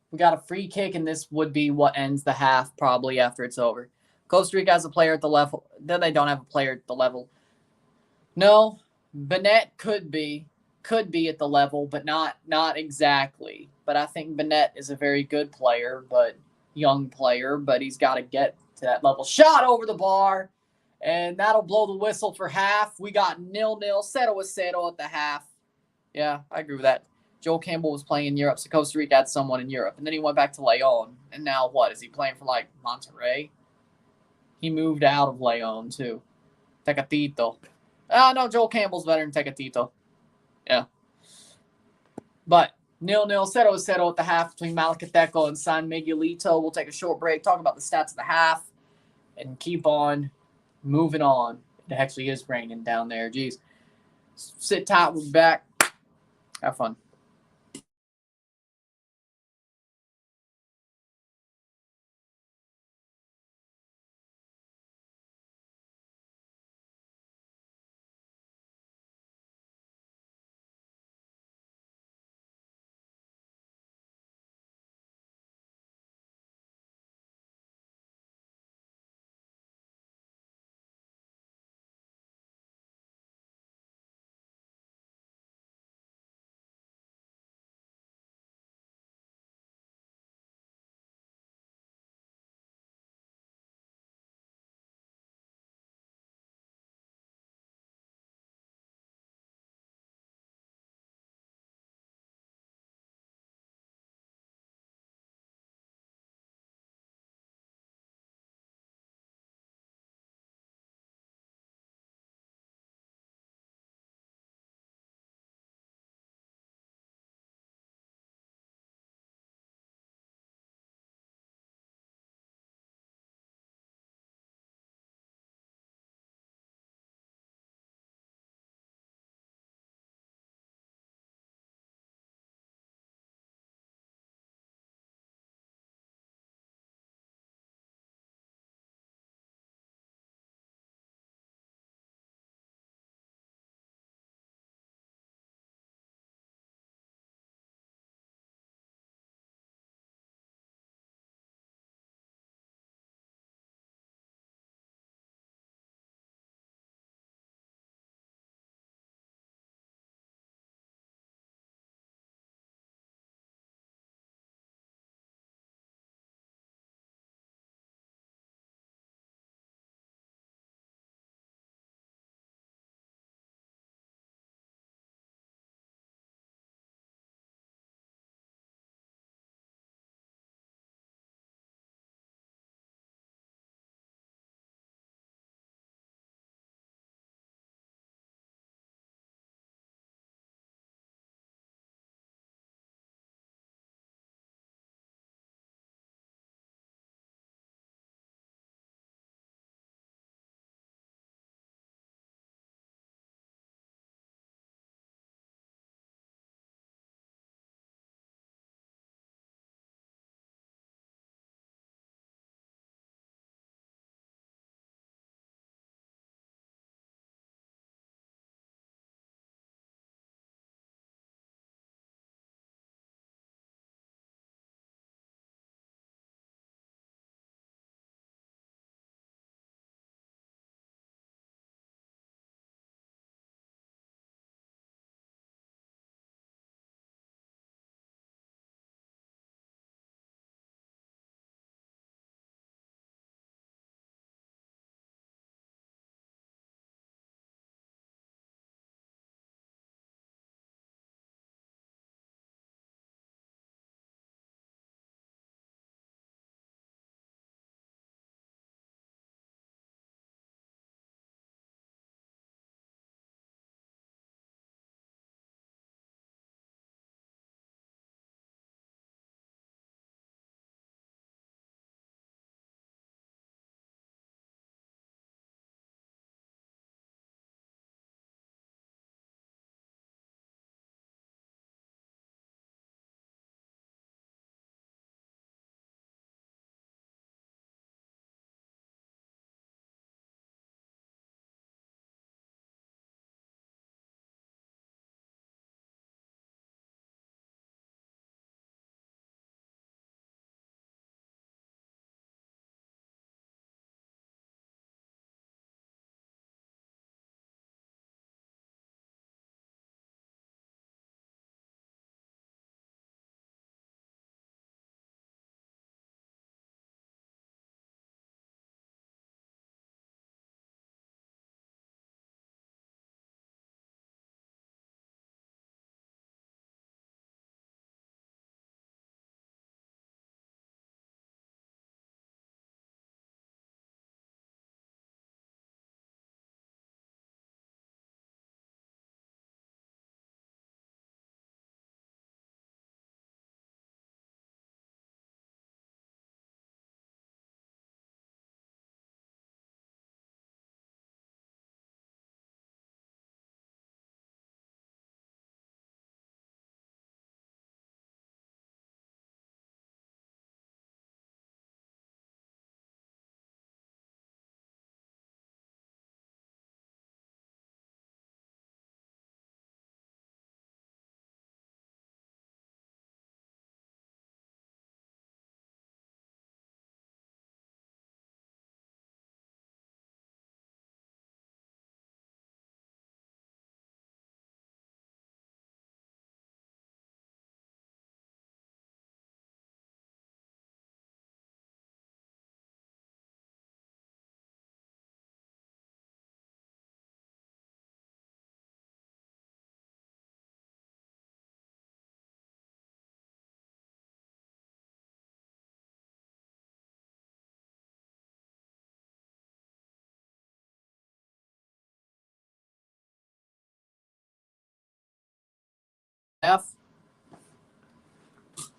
We got a free kick, and this would be what ends the half probably after it's over. Costa Rica has a player at the level. Then they don't have a player at the level. No, Bennett could be at the level, but not exactly. But I think Bennett is a very good player, but young player, but he's got to get to that level. Shot over the bar, and that'll blow the whistle for half. We got 0-0, 0-0 at the half. Yeah, I agree with that. Joel Campbell was playing in Europe, so Costa Rica had someone in Europe. And then he went back to Leon. And now what? Is he playing for, Monterrey? He moved out of Leon, too. Tecatito. No, Joel Campbell's better than Tecatito. Yeah. But 0-0, 0-0 at the half between Malacateco and San Miguelito. We'll take a short break, talk about the stats of the half, and keep on moving on. It actually is raining down there. Jeez. Sit tight. We'll be back. Have fun.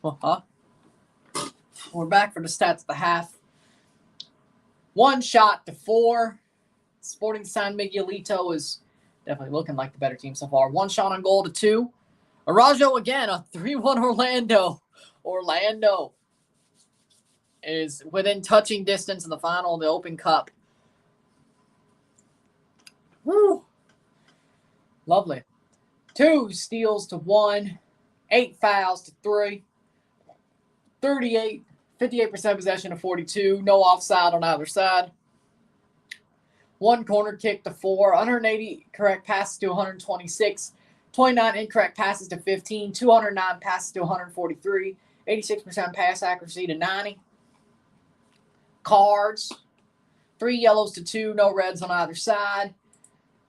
Uh-huh. We're back for the stats of the half. 1 shot to 4. Sporting San Miguelito is definitely looking like the better team so far. 1 shot on goal to 2. Arajo again, a 3-1 Orlando. Orlando is within touching distance in the final of the Open Cup. Woo! Lovely. 2 steals to 1. 8 fouls to 3. 58% possession to 42. No offside on either side. 1 corner kick to 4. 180 correct passes to 126. 29 incorrect passes to 15. 209 passes to 143. 86% pass accuracy to 90. Cards. 3 yellows to 2. No reds on either side.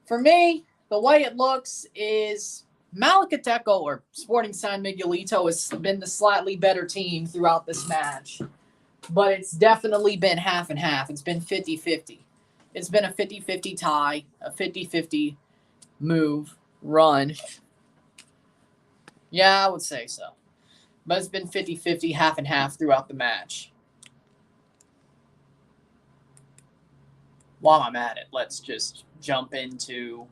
For me, the way it looks is Malacateco or Sporting San Miguelito has been the slightly better team throughout this match. But it's definitely been half and half. It's been 50-50. It's been a 50-50 tie, a 50-50 move, run. Yeah, I would say so. But it's been 50-50, half and half throughout the match. While I'm at it, let's just jump into...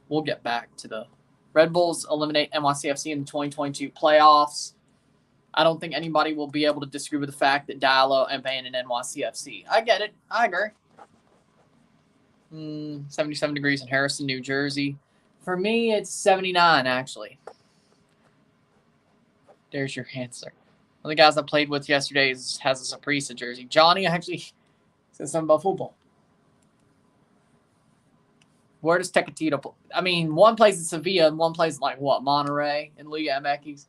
We'll get back to the Red Bulls eliminate NYCFC in the 2022 playoffs. I don't think anybody will be able to disagree with the fact that Diallo abandoned NYCFC. I get it. I agree. 77 degrees in Harrison, New Jersey. For me, it's 79, actually. There's your answer. One of the guys I played with yesterday has a Saprissa jersey. Johnny actually said something about football. Where does Tecatito play? I mean, one plays in Sevilla and one plays like what? Monterrey and Liga MX.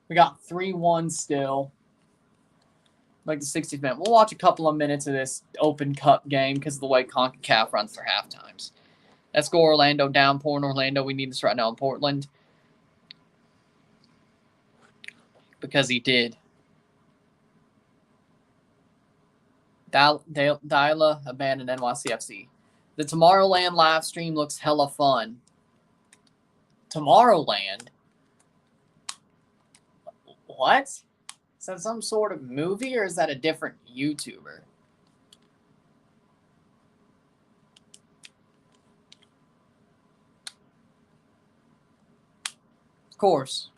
We got 3-1 still. Like the 60th minute. We'll watch a couple of minutes of this Open Cup game because of the way CONCACAF runs for half times. Let's go Orlando down. Poor in Orlando. We need this right now in Portland. Because he did. Dyla abandoned NYCFC. The Tomorrowland live stream looks hella fun. Tomorrowland? What? Is that some sort of movie or is that a different YouTuber? Of course.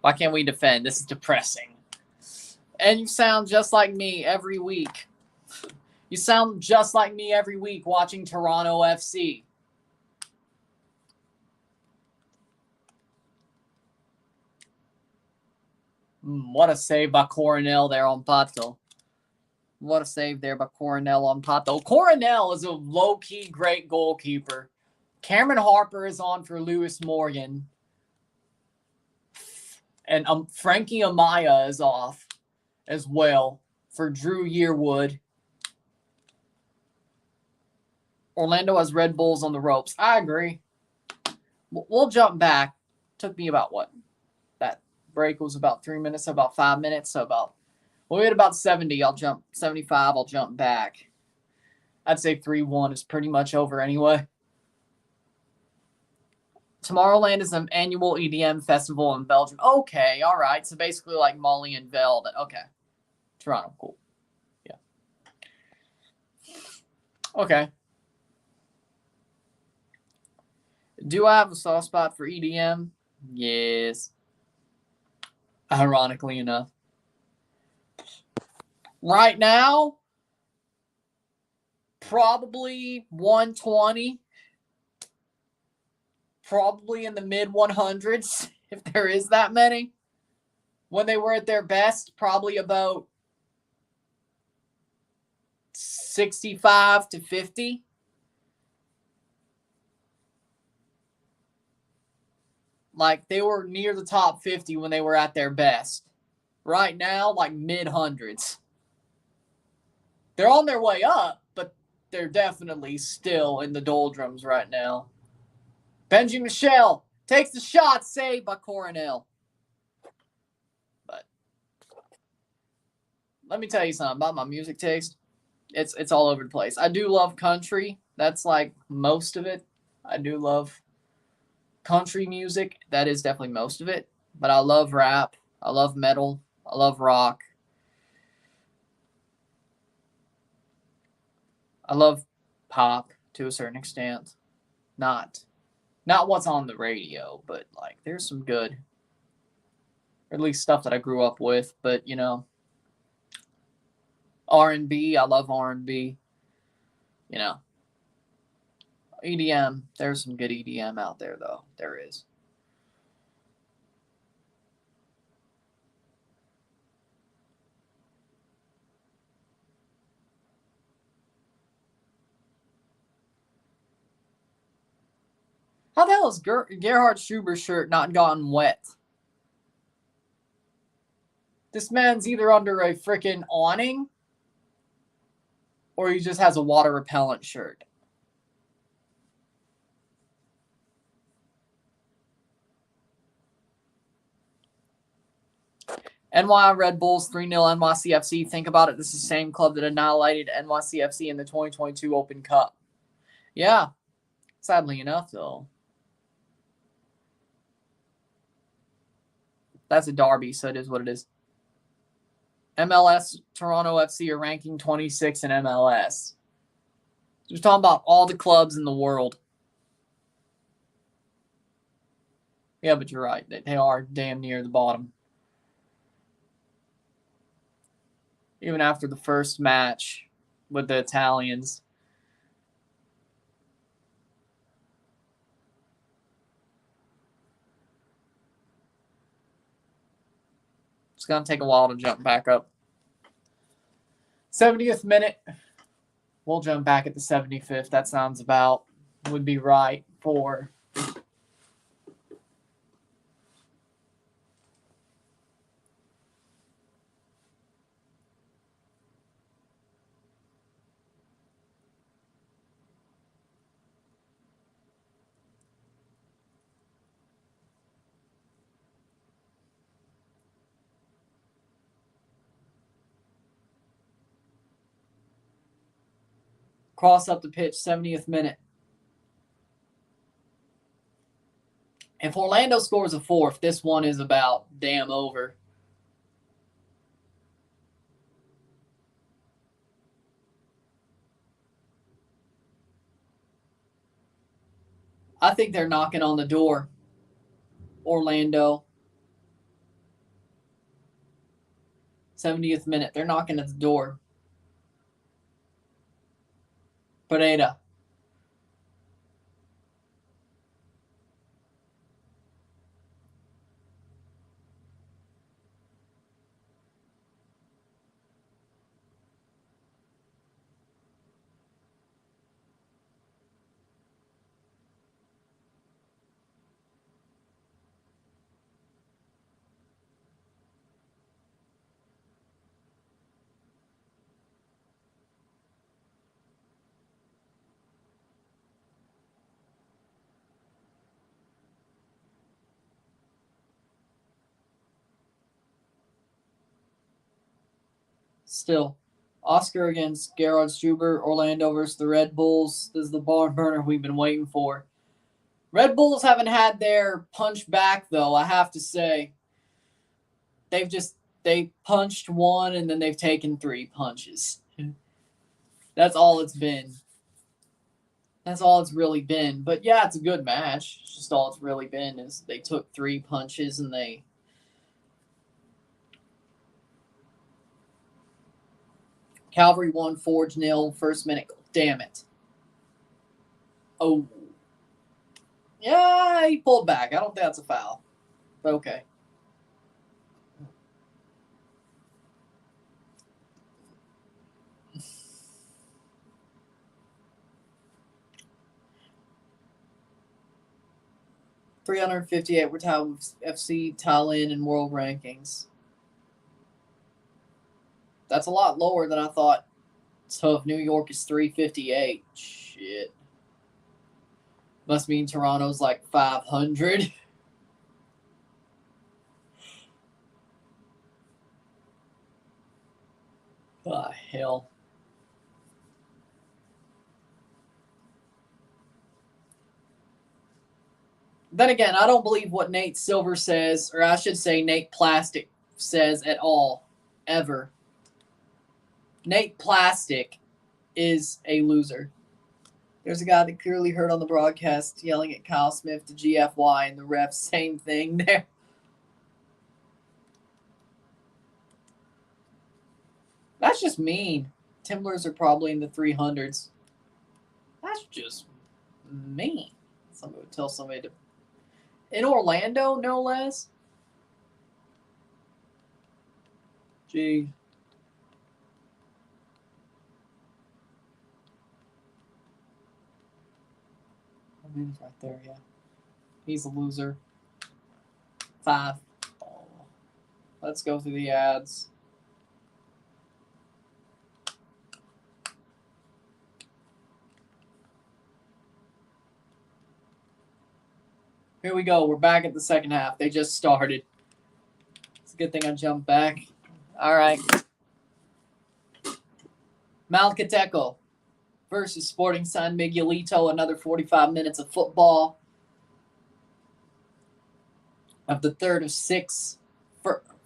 Why can't we defend? This is depressing. And you sound just like me every week. You sound just like me every week watching Toronto FC. What a save by Coronel there on Pato. What a save there by Coronel on Pato. Coronel is a low-key great goalkeeper. Cameron Harper is on for Lewis Morgan. And Frankie Amaya is off as well for Drew Yearwood. Orlando has Red Bulls on the ropes. I agree. We'll jump back. Took me about what? That break was about 3 minutes, so about 5 minutes. So we'll get about 70. I'll jump 75. I'll jump back. I'd say 3-1 is pretty much over anyway. Tomorrowland is an annual EDM festival in Belgium. Okay, all right. So basically like Molly and Veld. Okay. Toronto, cool. Yeah. Okay. Do I have a soft spot for EDM? Yes. Ironically enough. Right now, probably 120. Probably in the mid-100s, if there is that many. When they were at their best, probably about 65 to 50. Like, they were near the top 50 when they were at their best. Right now, like mid-hundreds. They're on their way up, but they're definitely still in the doldrums right now. Benji Michel takes the shot, saved by Coronel. But let me tell you something about my music taste. It's all over the place. I do love country. That's like most of it. I do love country music. That is definitely most of it. But I love rap. I love metal. I love rock. I love pop to a certain extent. Not what's on the radio, but like there's some good, or at least stuff that I grew up with. But R&B. I love R&B. You know, EDM. There's some good EDM out there, though. There is. How the hell has Gerhard Schuber's shirt not gotten wet? This man's either under a freaking awning or he just has a water repellent shirt. NY Red Bulls 3-0 NYCFC. Think about it. This is the same club that annihilated NYCFC in the 2022 Open Cup. Yeah. Sadly enough, though. That's a derby, so it is what it is. MLS, Toronto FC are ranking 26 in MLS. We're talking about all the clubs in the world. Yeah, but you're right. They are damn near the bottom. Even after the first match with the Italians. It's going to take a while to jump back up. 70th minute. We'll jump back at the 75th. That sounds about would be right for cross up the pitch, 70th minute. If Orlando scores a fourth, this one is about damn over. I think they're knocking on the door. Orlando. 70th minute. They're knocking at the door. Pereira. Still. Oscar against Gerard Struber. Orlando versus the Red Bulls. This is the barn burner we've been waiting for. Red Bulls haven't had their punch back, though, I have to say. They punched one and then they've taken 3 punches. That's all it's been. That's all it's really been. But yeah, it's a good match. It's just all it's really been is they took 3 punches and they Calvary won 4-0 first minute. Damn it. Oh. Yeah, he pulled back. I don't think that's a foul. But okay. .358 were tied with FC, Thailand, and world rankings. That's a lot lower than I thought. So if New York is 358, shit. Must mean Toronto's like 500. Oh, hell. Then again, I don't believe what Nate Silver says, or I should say Nate Plastic says at all, ever. Nate Plastic is a loser. There's a guy that clearly heard on the broadcast yelling at Kyle Smith to GFY and the ref, same thing there. That's just mean. Timblers are probably in the 300s. That's just mean. Somebody would tell somebody to. In Orlando, no less. Gee. I mean, right there, yeah. He's a loser. 5. Oh. Let's go through the ads. Here we go. We're back at the second half. They just started. It's a good thing I jumped back. All right. Malacateco versus Sporting San Miguelito. Another 45 minutes of football. Of the third of 6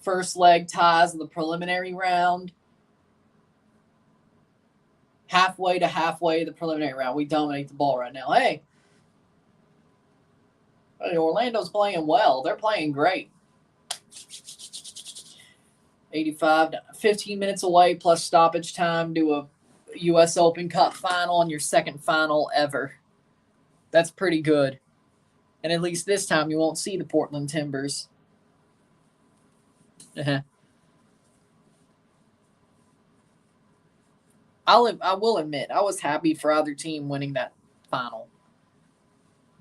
first leg ties of the preliminary round. Halfway to halfway the preliminary round. We dominate the ball right now. Hey, Orlando's playing well. They're playing great. 85, 15 minutes away plus stoppage time to a U.S. Open Cup final and your second final ever. That's pretty good. And at least this time you won't see the Portland Timbers. I will admit, I was happy for either team winning that final.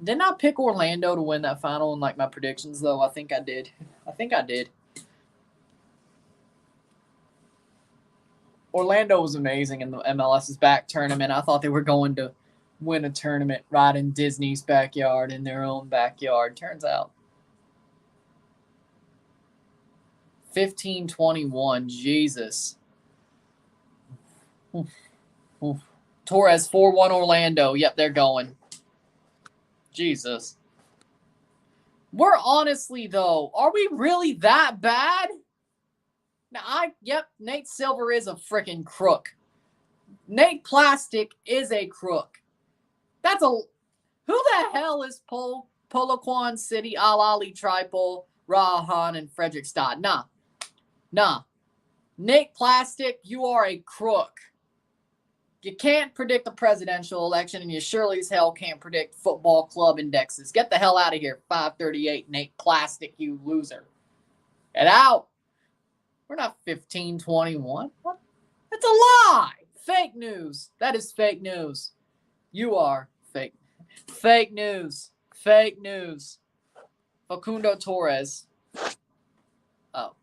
Didn't I pick Orlando to win that final in like my predictions, though? I think I did. Orlando was amazing in the MLS's back tournament. I thought they were going to win a tournament right in Disney's backyard, in their own backyard. Turns out 15-21. Jesus. Oof. Oof. Torres 4-1 Orlando. Yep, they're going. Jesus. We're honestly, though, are we really that bad? Now, Nate Silver is a freaking crook. Nate Plastic is a crook. Who the hell is Poloquan City, Al-Ali Tripol, Rahan, and Frederickstad? Nah. Nate Plastic, you are a crook. You can't predict the presidential election, and you surely as hell can't predict football club indexes. Get the hell out of here, 538, Nate Plastic, you loser. Get out. We're not 15-21. What? That's a lie. Fake news. That is fake news. You are fake. Fake news. Fake news. Facundo Torres. Oh.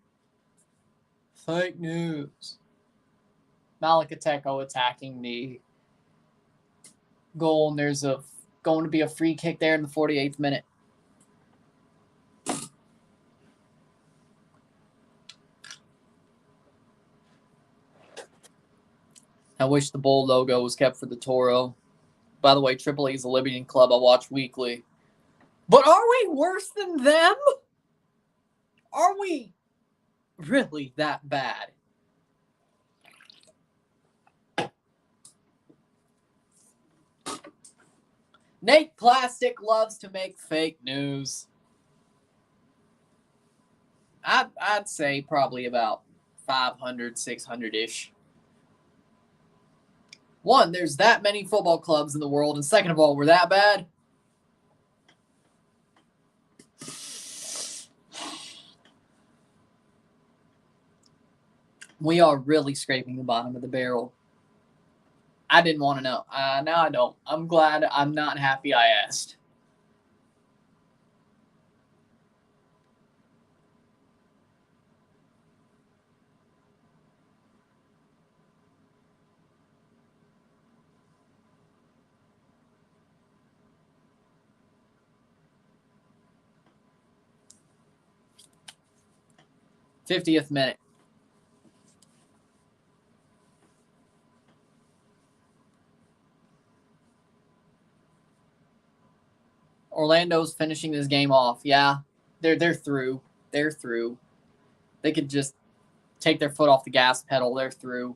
Fake news. Malacateco attacking the goal, and there's going to be a free kick there in the 48th minute. I wish the bull logo was kept for the Toro. By the way, Triple E is a Libyan club I watch weekly. But are we worse than them? Are we really that bad? Nate Plastic loves to make fake news. I'd say probably about 500, 600-ish. One, there's that many football clubs in the world, and second of all, we're that bad. We are really scraping the bottom of the barrel. I didn't want to know. Now I don't. I'm glad. I'm not happy I asked. '50th minute. Orlando's finishing this game off. Yeah, they're through. They're through. They could just take their foot off the gas pedal. They're through.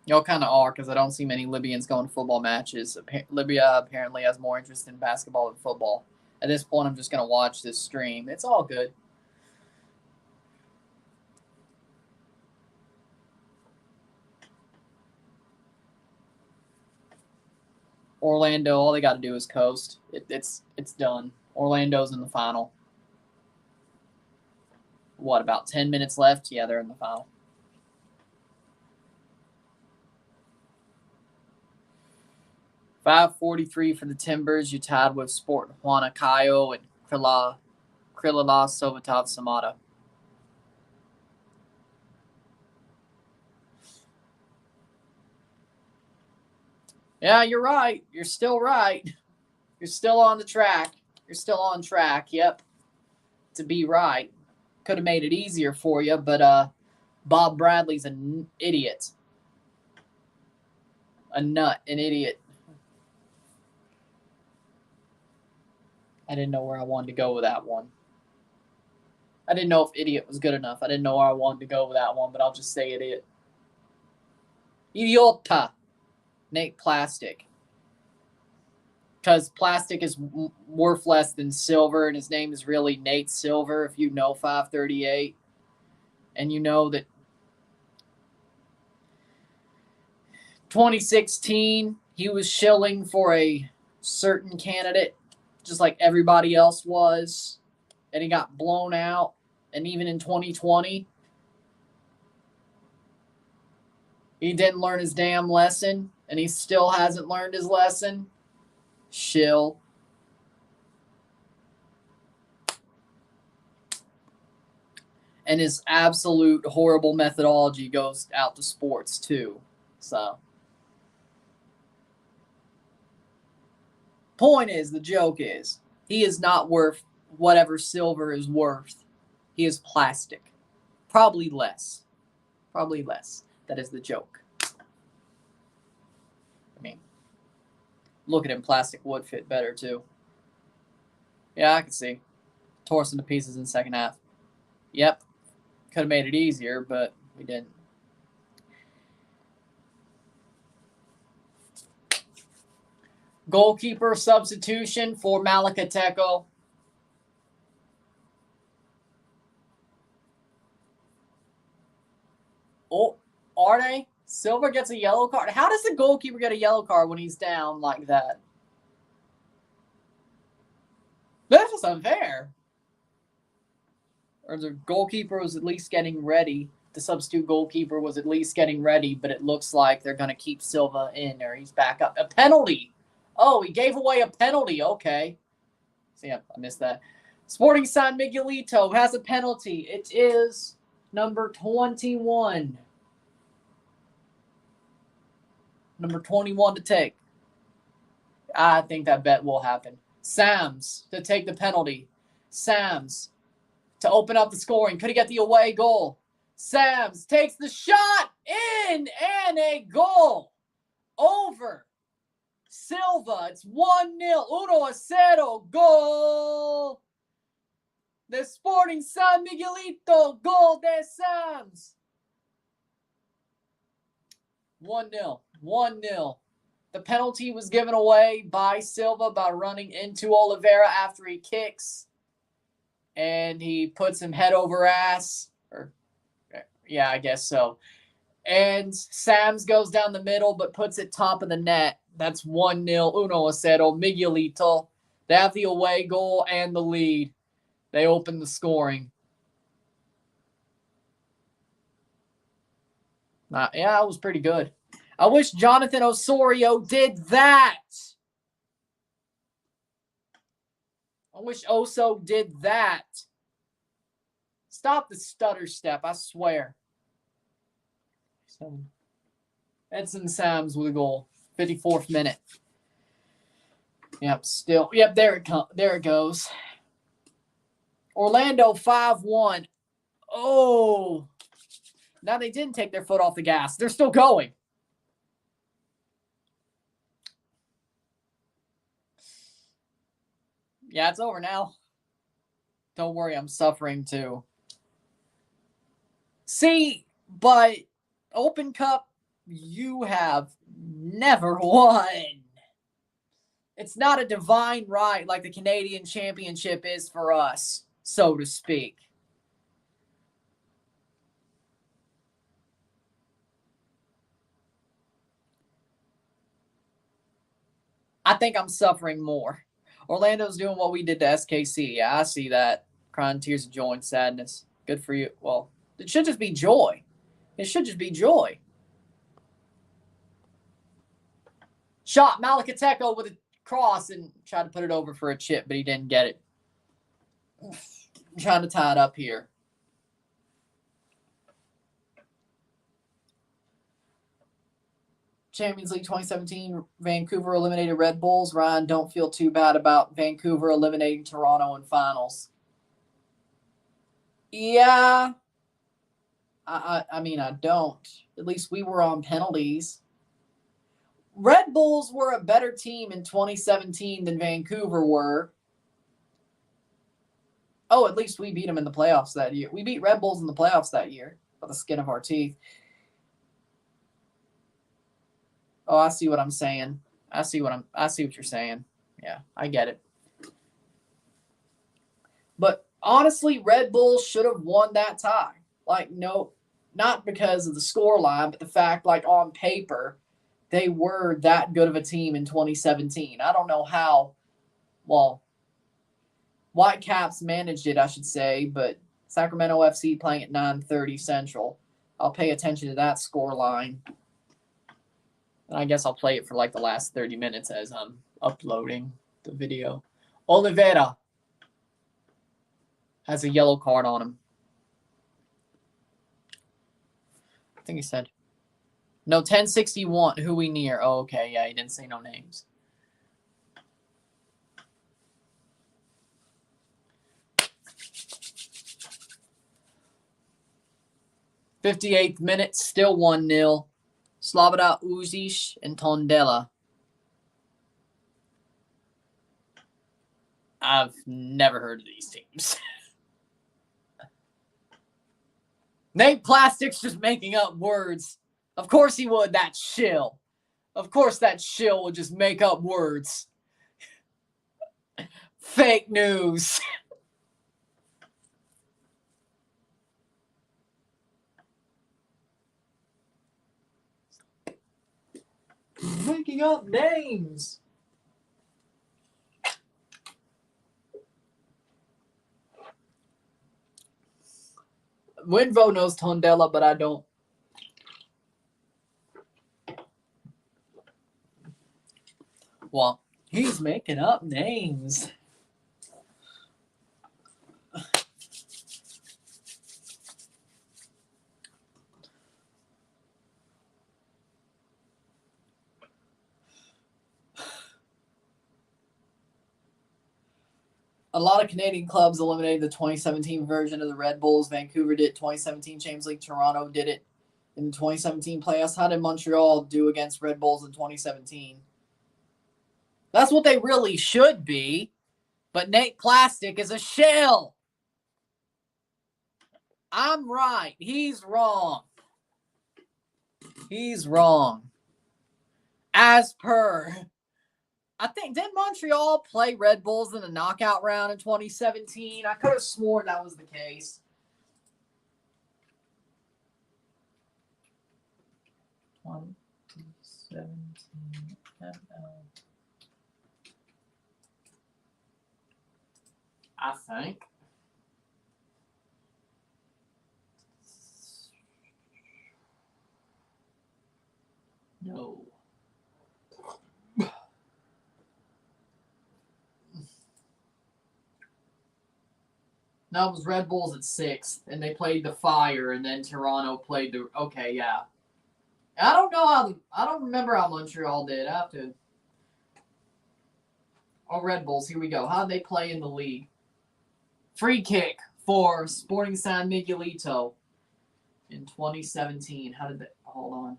Y'all kind of are, because I don't see many Libyans going to football matches. Libya apparently has more interest in basketball than football. At this point, I'm just going to watch this stream. It's all good. Orlando, all they got to do is coast. It's done. Orlando's in the final. What, about 10 minutes left? Yeah, they're in the final. $5.43 for the Timbers. You tied with Sport Huanacayo and Krila Sovetov Samata. Yeah, you're right. You're still right. You're still on the track. You're still on track. Yep. To be right. Could have made it easier for you, but Bob Bradley's an idiot. A nut, an idiot. I didn't know where I wanted to go with that one. I didn't know if idiot was good enough. I didn't know where I wanted to go with that one, but I'll just say idiot. Idiota. Nate Plastic. Because plastic is worth less than silver, and his name is really Nate Silver, if you know 538. And you know that 2016, he was shilling for a certain candidate, just like everybody else was, and he got blown out. And even in 2020, he didn't learn his damn lesson, and he still hasn't learned his lesson. Shill. And his absolute horrible methodology goes out to sports, too. So, point is, the joke is, he is not worth whatever silver is worth. He is plastic. Probably less. Probably less. That is the joke. I mean, look at him. Plastic would fit better, too. Yeah, I can see. Tore us into pieces in the second half. Yep. Could have made it easier, but we didn't. Goalkeeper substitution for Malacateco. Oh, are they? Silver gets a yellow card. How does the goalkeeper get a yellow card when he's down like that? That's just unfair. Or the goalkeeper was at least getting ready. The substitute goalkeeper was at least getting ready, but it looks like they're going to keep Silva in, or he's back up. A penalty. Oh, he gave away a penalty. Okay. See, I missed that. Sporting San Miguelito has a penalty. It is number 21. Number 21 to take. I think that bet will happen. Sams to take the penalty. Sams to open up the scoring. Could he get the away goal? Sams takes the shot in and a goal over Silva. It's 1-0. 1-0. Goal. The Sporting San Miguelito. Goal de Sams. 1-0. 1-0. The penalty was given away by Silva by running into Oliveira after he kicks. And he puts him head over ass. Yeah, I guess so. And Sams goes down the middle but puts it top of the net. That's 1-0. 1-0. Miguelito. They have the away goal and the lead. They open the scoring. Yeah, it was pretty good. I wish Jonathan Osorio did that. I wish Oso did that. Stop the stutter step, I swear. Edson Sams with a goal. 54th minute. Yep, still. Yep, there it goes. Orlando 5-1. Oh. Now they didn't take their foot off the gas. They're still going. Yeah, it's over now. Don't worry, I'm suffering too. See, but Open Cup, you have never won. It's not a divine right like the Canadian Championship is for us, so to speak. I think I'm suffering more. Orlando's doing what we did to SKC. Yeah, I see that. Crying tears of joy and sadness. Good for you. Well, it should just be joy. It should just be joy. Shot Malacateco with a cross and tried to put it over for a chip, but he didn't get it. I'm trying to tie it up here. Champions League 2017, Vancouver eliminated Red Bulls. Ryan, don't feel too bad about Vancouver eliminating Toronto in finals. Yeah. I mean, I don't. At least we were on penalties. Red Bulls were a better team in 2017 than Vancouver were. Oh, at least we beat them in the playoffs that year. We beat Red Bulls in the playoffs that year by the skin of our teeth. Oh, I see what I'm saying. I see what you're saying. Yeah, I get it. But honestly, Red Bulls should have won that tie. Like, no, not because of the scoreline, but the fact, like, on paper, they were that good of a team in 2017. I don't know how, well, Whitecaps managed it, I should say, but Sacramento FC playing at 9:30 Central. I'll pay attention to that scoreline. And I guess I'll play it for like the last 30 minutes as I'm uploading the video. Oliveira has a yellow card on him. I think he said. No, 1061. Who we near? Oh, okay. Yeah, he didn't say no names. '58th minute, still 1-0. Sloboda Uzic and Tondela. I've never heard of these teams. Nate Plastic's just making up words. Of course he would, that shill. Of course that shill would just make up words. Fake news. Making up names. Winvo knows Tondela, but I don't. Well, he's making up names. A lot of Canadian clubs eliminated the 2017 version of the Red Bulls. Vancouver did 2017 Champions League. Toronto did it in the 2017 playoffs. How did Montreal do against Red Bulls in 2017? That's what they really should be. But Nate Plastic is a shell. I'm right. He's wrong. He's wrong. As per... I think, did Montreal play Red Bulls in the knockout round in 2017? I could have sworn that was the case. I think. No. No, it was Red Bulls at 6th, and they played the Fire, and then Toronto played the... Okay, yeah. I don't know how... I don't remember how Montreal did. I have to... Oh, Red Bulls, here we go. How did they play in the league? Free kick. for Sporting San Miguelito in 2017. How did that? Hold on.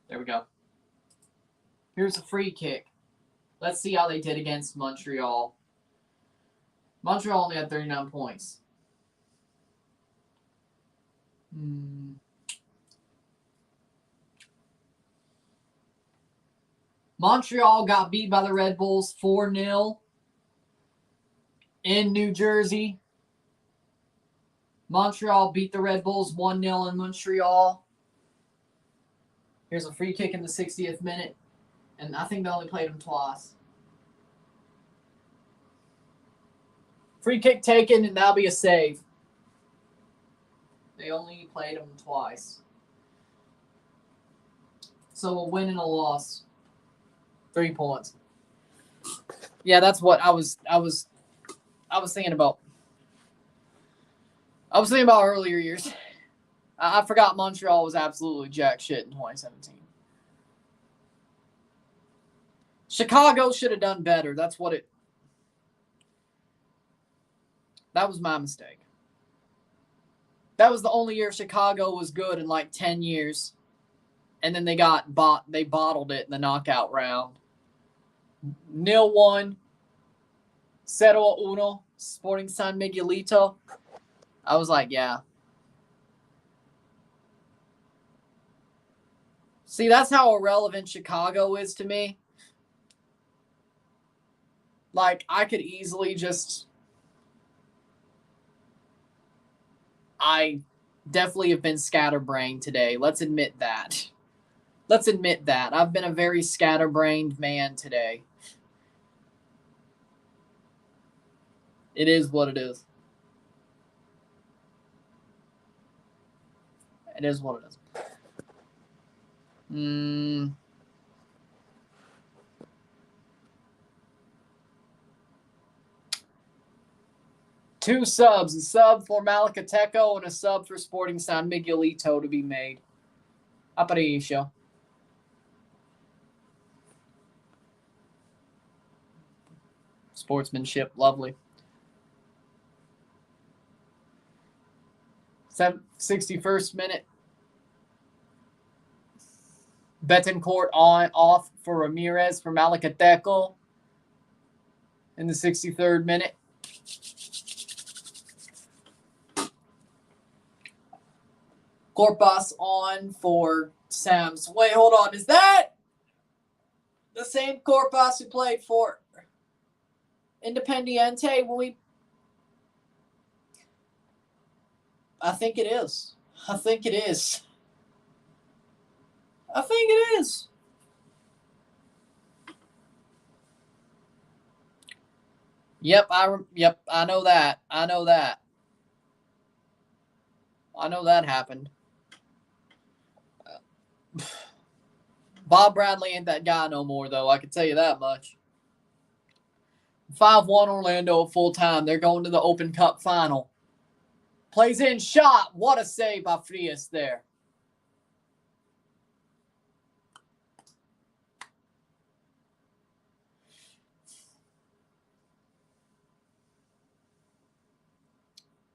There we go. Here's a free kick. Let's see how they did against Montreal. Montreal only had 39 points. Montreal got beat by the Red Bulls 4-0 in New Jersey. Montreal beat the Red Bulls 1-0 in Montreal. Here's a free kick in the 60th minute. And I think they only played them twice. Free kick taken, and that'll be a save. They only played them twice. So a win and a loss. 3 points. Yeah, that's what I was thinking about. I was thinking about earlier years. I forgot Montreal was absolutely jack shit in 2017. Chicago should have done better. That was my mistake. That was the only year Chicago was good in like 10 years. And then they bottled it in the knockout round. 0-1. 0-1. Sporting San Miguelito. I was like, yeah. See, that's how irrelevant Chicago is to me. Like, I could easily just... I definitely have been scatterbrained today. Let's admit that. I've been a very scatterbrained man today. It is what it is. It is what it is. Two subs, a sub for Malacateco and a sub for Sporting San Miguelito to be made. Aparejo. Sportsmanship, lovely. 61st minute. Betancourt off for Ramirez for Malacateco in the 63rd minute. Corpas on for Sam's. Wait, hold on. Is that the same Corpas who played for Independiente when we... I think it is. Yep, I know that. I know that happened. Bob Bradley ain't that guy no more, though. I can tell you that much. 5-1 Orlando at full time. They're going to the Open Cup final. Plays in, shot. What a save by Frias there.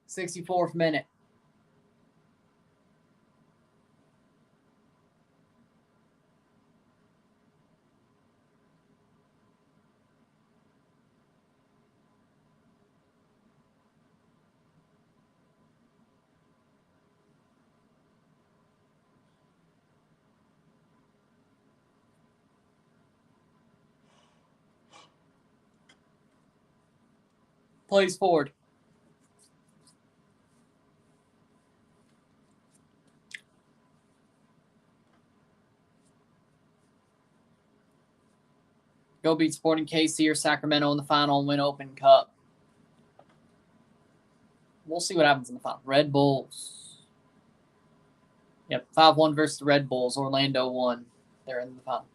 '64th minute. Plays forward. Go beat Sporting KC or Sacramento in the final and win Open Cup. We'll see what happens in the final. Red Bulls. Yep, 5-1 versus the Red Bulls. Orlando won. They're in the final.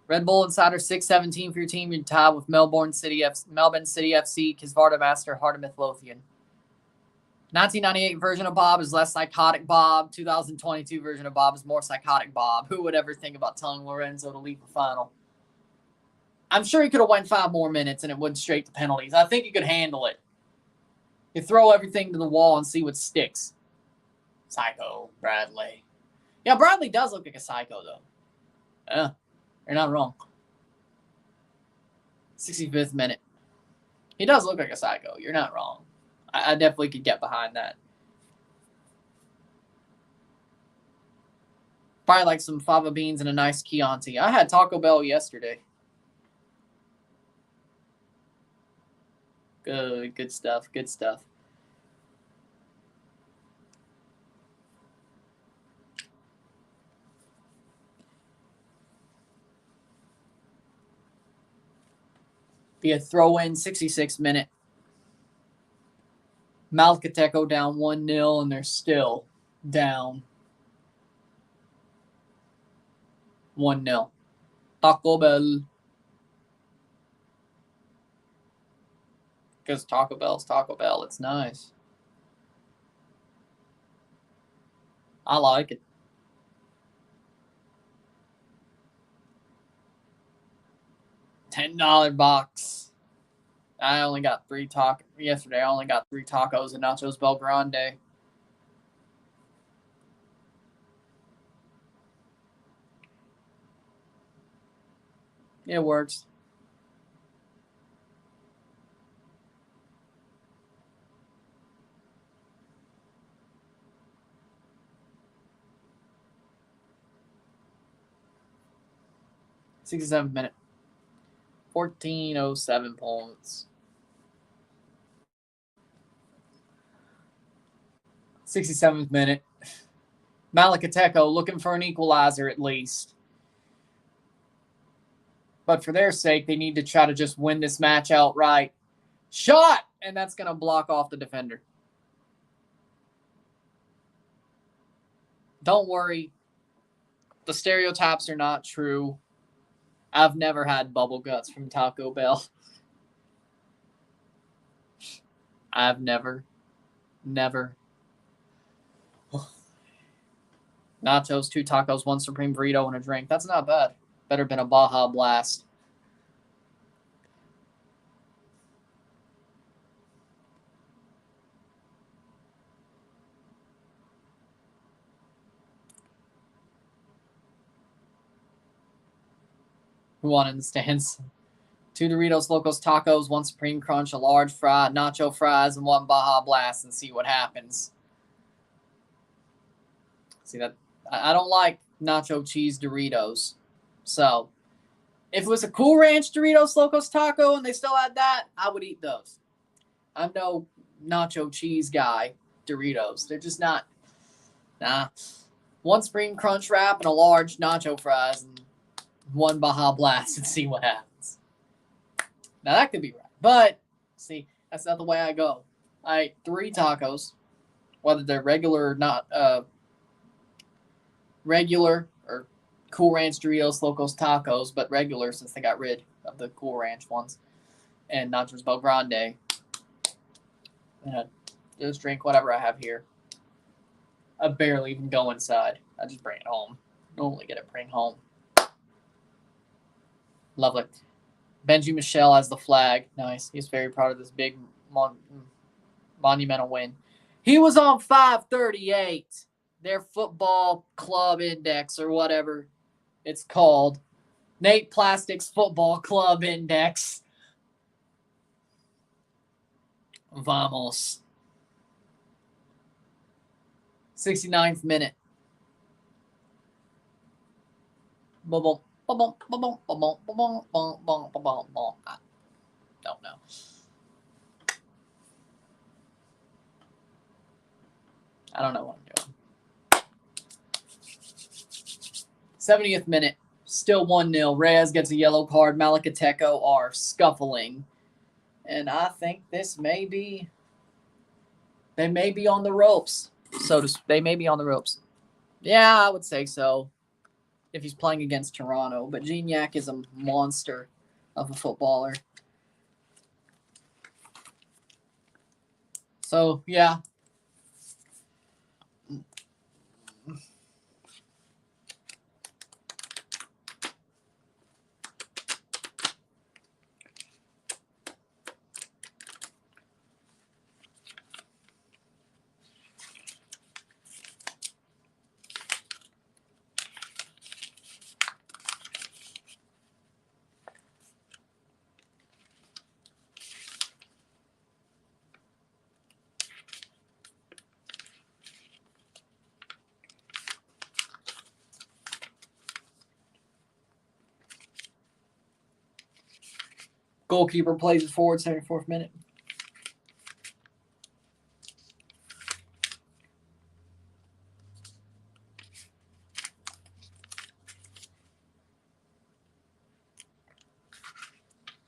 Red Bull Insider 617 for your team. You're tied with Melbourne City FC, Kisvarda Master, Heart of Midlothian. 1998 version of Bob is less psychotic Bob. 2022 version of Bob is more psychotic Bob. Who would ever think about telling Lorenzo to leave the final? I'm sure he could have went 5 more minutes and it went straight to penalties. I think he could handle it. You throw everything to the wall and see what sticks. Psycho, Bradley. Yeah, Bradley does look like a psycho, though. Yeah, you're not wrong. 65th minute. He does look like a psycho. You're not wrong. I definitely could get behind that. Probably like some fava beans and a nice Chianti. I had Taco Bell yesterday. Good stuff. Good stuff. Be a throw-in, 66th minute. Malacateco down 1-0, and they're still down 1-0. Taco Bell. Because Taco Bell's Taco Bell. It's nice. I like it. $10 box. I only got 3 tacos. Yesterday, I only got 3 tacos and nachos Bel Grande. It works. '67th minute. 1407 points. 67th minute. Malacateco looking for an equalizer at least. But for their sake, they need to try to just win this match outright. Shot! And that's going to block off the defender. Don't worry. The stereotypes are not true. I've never had bubble guts from Taco Bell. I've never. Nachos, 2 tacos, 1 supreme burrito, and a drink. That's not bad. Better been a Baja Blast. Who won in the stands? 2 Doritos Locos Tacos, 1 Supreme Crunch, a large fry, nacho fries, and 1 Baja Blast, and see what happens. See that? I don't like nacho cheese Doritos. So, if it was a Cool Ranch Doritos Locos Taco and they still had that, I would eat those. I'm no nacho cheese guy Doritos. They're just not. Nah. 1 Supreme Crunch wrap and a large nacho fries and 1 Baja Blast and see what happens. Now that could be right. But, see, that's not the way I go. I ate 3 tacos, whether they're regular or not, regular or Cool Ranch Doritos Locos Tacos, but regular since they got rid of the Cool Ranch ones. And Nachos Bel Grande. And just drink whatever I have here. I barely even go inside. I just bring it home. Normally get it bring home. Lovely. Benji Michelle has the flag. Nice. He's very proud of this big monumental win. He was on 538. Their football club index or whatever it's called. Nate Plastic's football club index. Vamos. 69th minute. Don't know. I don't know what I'm doing. 70th minute. Still 1-0. Reyes gets a yellow card. Malacateco are scuffling. And I think this may be... They may be on the ropes. They may be on the ropes. Yeah, I would say so. If he's playing against Toronto. But Gignac is a monster of a footballer. So, yeah. Goalkeeper plays it forward, 74th minute.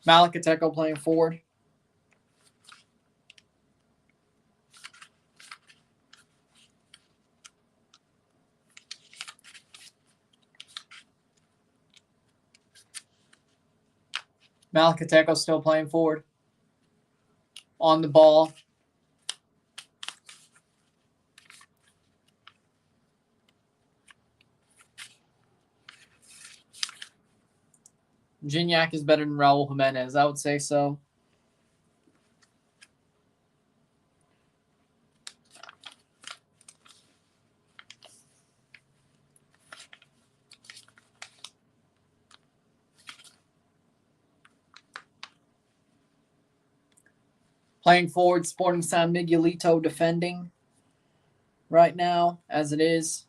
Malacateco playing forward. Malacateco still playing forward. On the ball. Gignac is better than Raul Jimenez. I would say so. Playing forward, Sporting San Miguelito defending right now, as it is.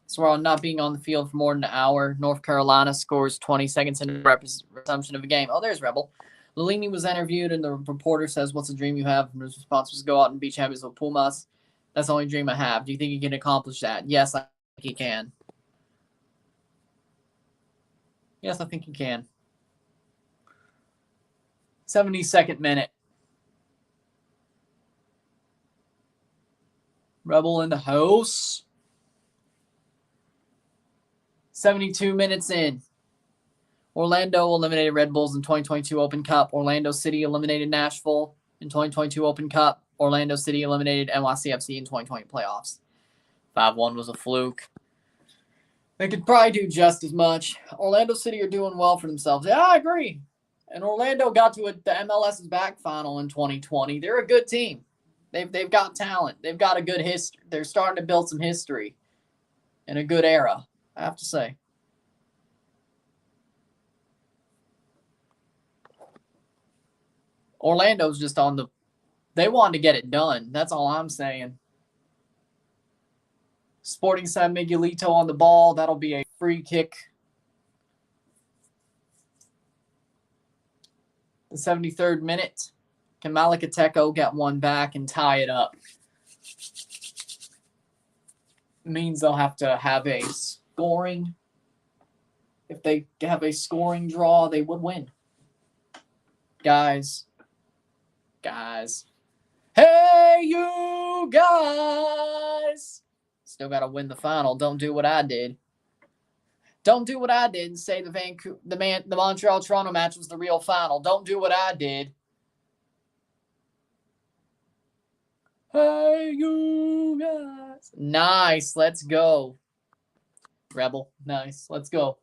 So we're on not being on the field for more than an hour. North Carolina scores 20 seconds into resumption of a game. Oh, there's Rebel. Lilini was interviewed, and the reporter says, "What's the dream you have?" And his response was, "Go out and be champions with Pumas. That's the only dream I have." Do you think he can accomplish that? Yes, I think he can. Yes, I think he can. 72nd minute. Rebel in the house. 72 minutes in. Orlando eliminated Red Bulls in 2022 Open Cup. Orlando City eliminated Nashville in 2022 Open Cup. Orlando City eliminated NYCFC in 2020 playoffs. 5-1 was a fluke. They could probably do just as much. Orlando City are doing well for themselves. Yeah, I agree. And Orlando got to the MLS's back final in 2020. They're a good team. They've got talent. They've got a good history. They're starting to build some history in a good era, I have to say. Orlando's just on the – they wanted to get it done. That's all I'm saying. Sporting San Miguelito on the ball. That'll be a free kick. The 73rd minute. Can Malacateco get one back and tie it up? Means they'll have to have a scoring. If they have a scoring draw, they would win. Guys. Hey, you guys. Still got to win the final. Don't do what I did. Don't do what I did and say the Montreal-Toronto match was the real final. Don't do what I did. Hey, you guys. Nice. Let's go. Rebel. Nice. Let's go.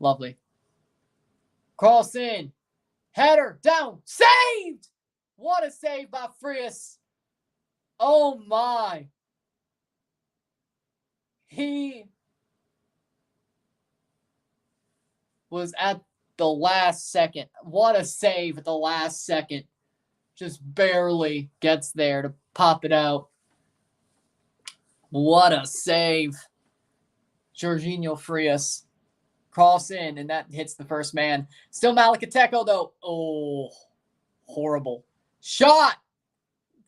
Lovely. Cross in. Header. Down. Saved! What a save by Frias. Oh, my. He was at the last second. What a save at the last second. Just barely gets there to pop it out. What a save. Jorginho Frias. Cross in, and that hits the first man. Still Malacateco, though. Oh, horrible. Shot.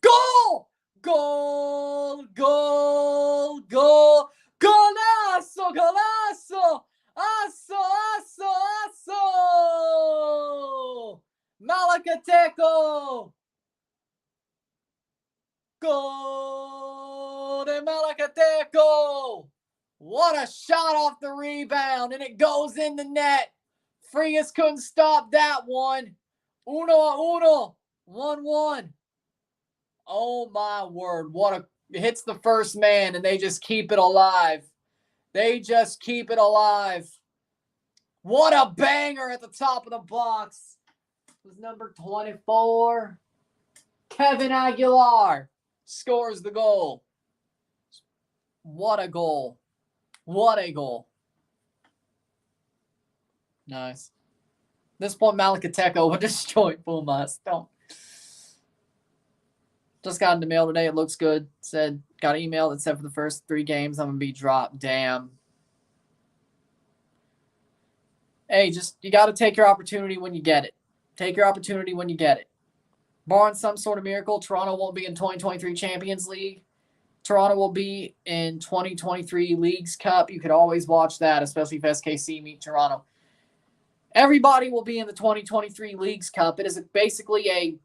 Goal! Goal! Goal! Goal! Golazo! Golazo! Asso! Malacateco! Goal de Malacateco! What a shot off the rebound, and it goes in the net. Frias couldn't stop that one. 1-1. 1-1. Oh, my word. It hits the first man, and they just keep it alive. They just keep it alive. What a banger at the top of the box. It was number 24. Kevin Aguilar scores the goal. What a goal. What a goal. Nice. At this point, Malacateco would destroy Pumas. Just got in the mail today. It looks good. Got an email that said for the first 3 games I'm going to be dropped. Damn. Hey, just you got to take your opportunity when you get it. Take your opportunity when you get it. Barring some sort of miracle, Toronto won't be in 2023 Champions League. Toronto will be in 2023 Leagues Cup. You could always watch that, especially if SKC meet Toronto. Everybody will be in the 2023 Leagues Cup. It is basically a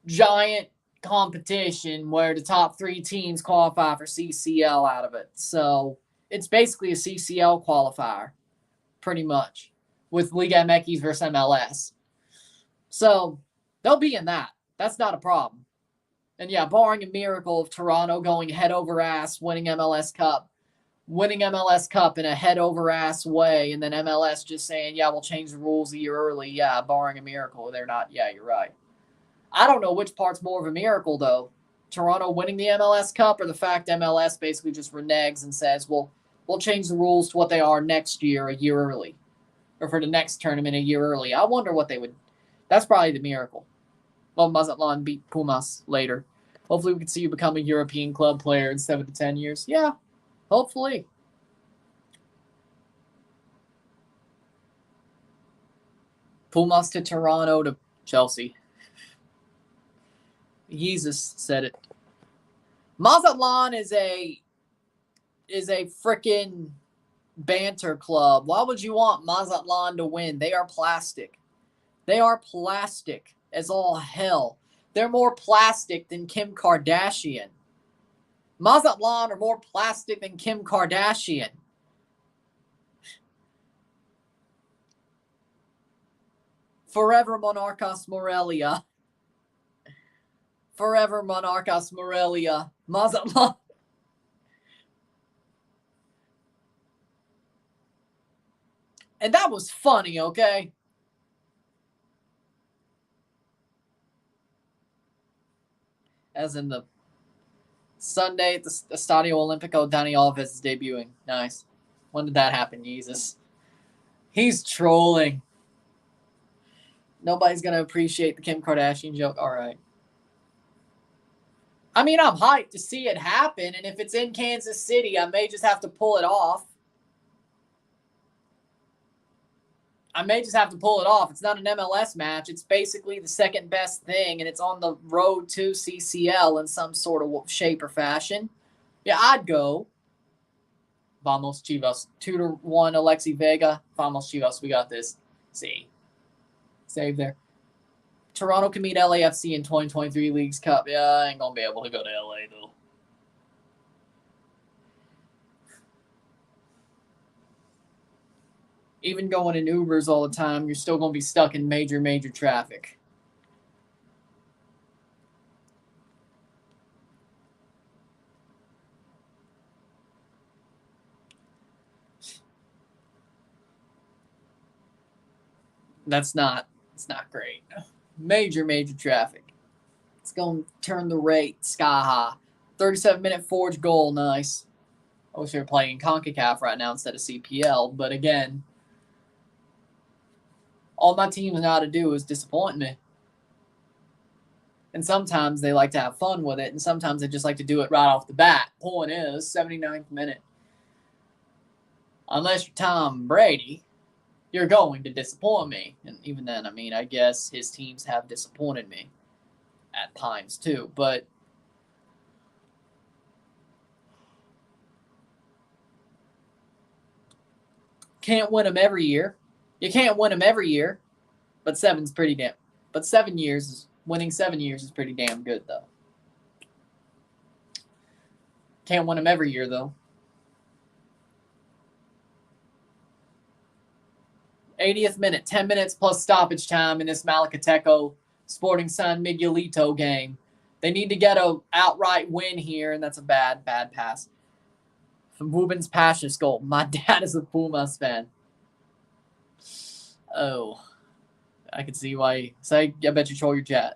giant competition where the top 3 teams qualify for CCL out of it. So it's basically a CCL qualifier, pretty much, with Liga MX versus MLS. So they'll be in that. That's not a problem. And yeah, barring a miracle of Toronto going head over ass, winning MLS Cup in a head over ass way, and then MLS just saying, yeah, we'll change the rules a year early. Yeah, barring a miracle, they're not. Yeah, you're right. I don't know which part's more of a miracle, though. Toronto winning the MLS Cup or the fact MLS basically just reneges and says, well, we'll change the rules to what they are next year a year early. Or for the next tournament a year early. I wonder what they would. That's probably the miracle. Well, Mazatlan beat Pumas later. Hopefully we can see you become a European club player in 7 to 10 years. Yeah, hopefully. Pumas to Toronto to Chelsea. Jesus said it. Mazatlan is a freaking banter club. Why would you want Mazatlan to win? They are plastic. They are plastic as all hell. They're more plastic than Kim Kardashian. Mazatlan are more plastic than Kim Kardashian. Forever Monarchos Morelia. Forever Monarchos Morelia. Mazatlan. And that was funny, okay? As in the Sunday at the Estadio Olimpico, Dani Alves is debuting. Nice. When did that happen, Jesus? He's trolling. Nobody's going to appreciate the Kim Kardashian joke. All right. I mean, I'm hyped to see it happen, and if it's in Kansas City, I may just have to pull it off. It's not an MLS match. It's basically the second best thing, and it's on the road to CCL in some sort of shape or fashion. Yeah, I'd go. Vamos Chivas. 2-1 Alexi Vega. Vamos Chivas. We got this. See. Save there. Toronto can meet LAFC in 2023 Leagues Cup. Yeah, I ain't going to be able to go to LA, though. Even going in Ubers all the time, you're still going to be stuck in major, major traffic. It's not great. Major, major traffic. It's going to turn the rate sky high. 37-minute Forge goal, nice. I wish they were playing CONCACAF right now instead of CPL, but again, all my teams know how to do is disappoint me. And sometimes they like to have fun with it, and sometimes they just like to do it right off the bat. Point is, 79th minute. Unless you're Tom Brady, you're going to disappoint me. And even then, I mean, I guess his teams have disappointed me at times too. But can't win them every year. You can't win them every year, but 7's pretty damn. But 7 years, winning 7 years is pretty damn good, though. Can't win them every year, though. 80th minute, 10 minutes plus stoppage time in this Malacateco Sporting San Miguelito game. They need to get a outright win here, and that's a bad pass. From Rubens Pasha's goal. My dad is a Pumas fan. Oh, I can see why. Say, I bet you troll your dad.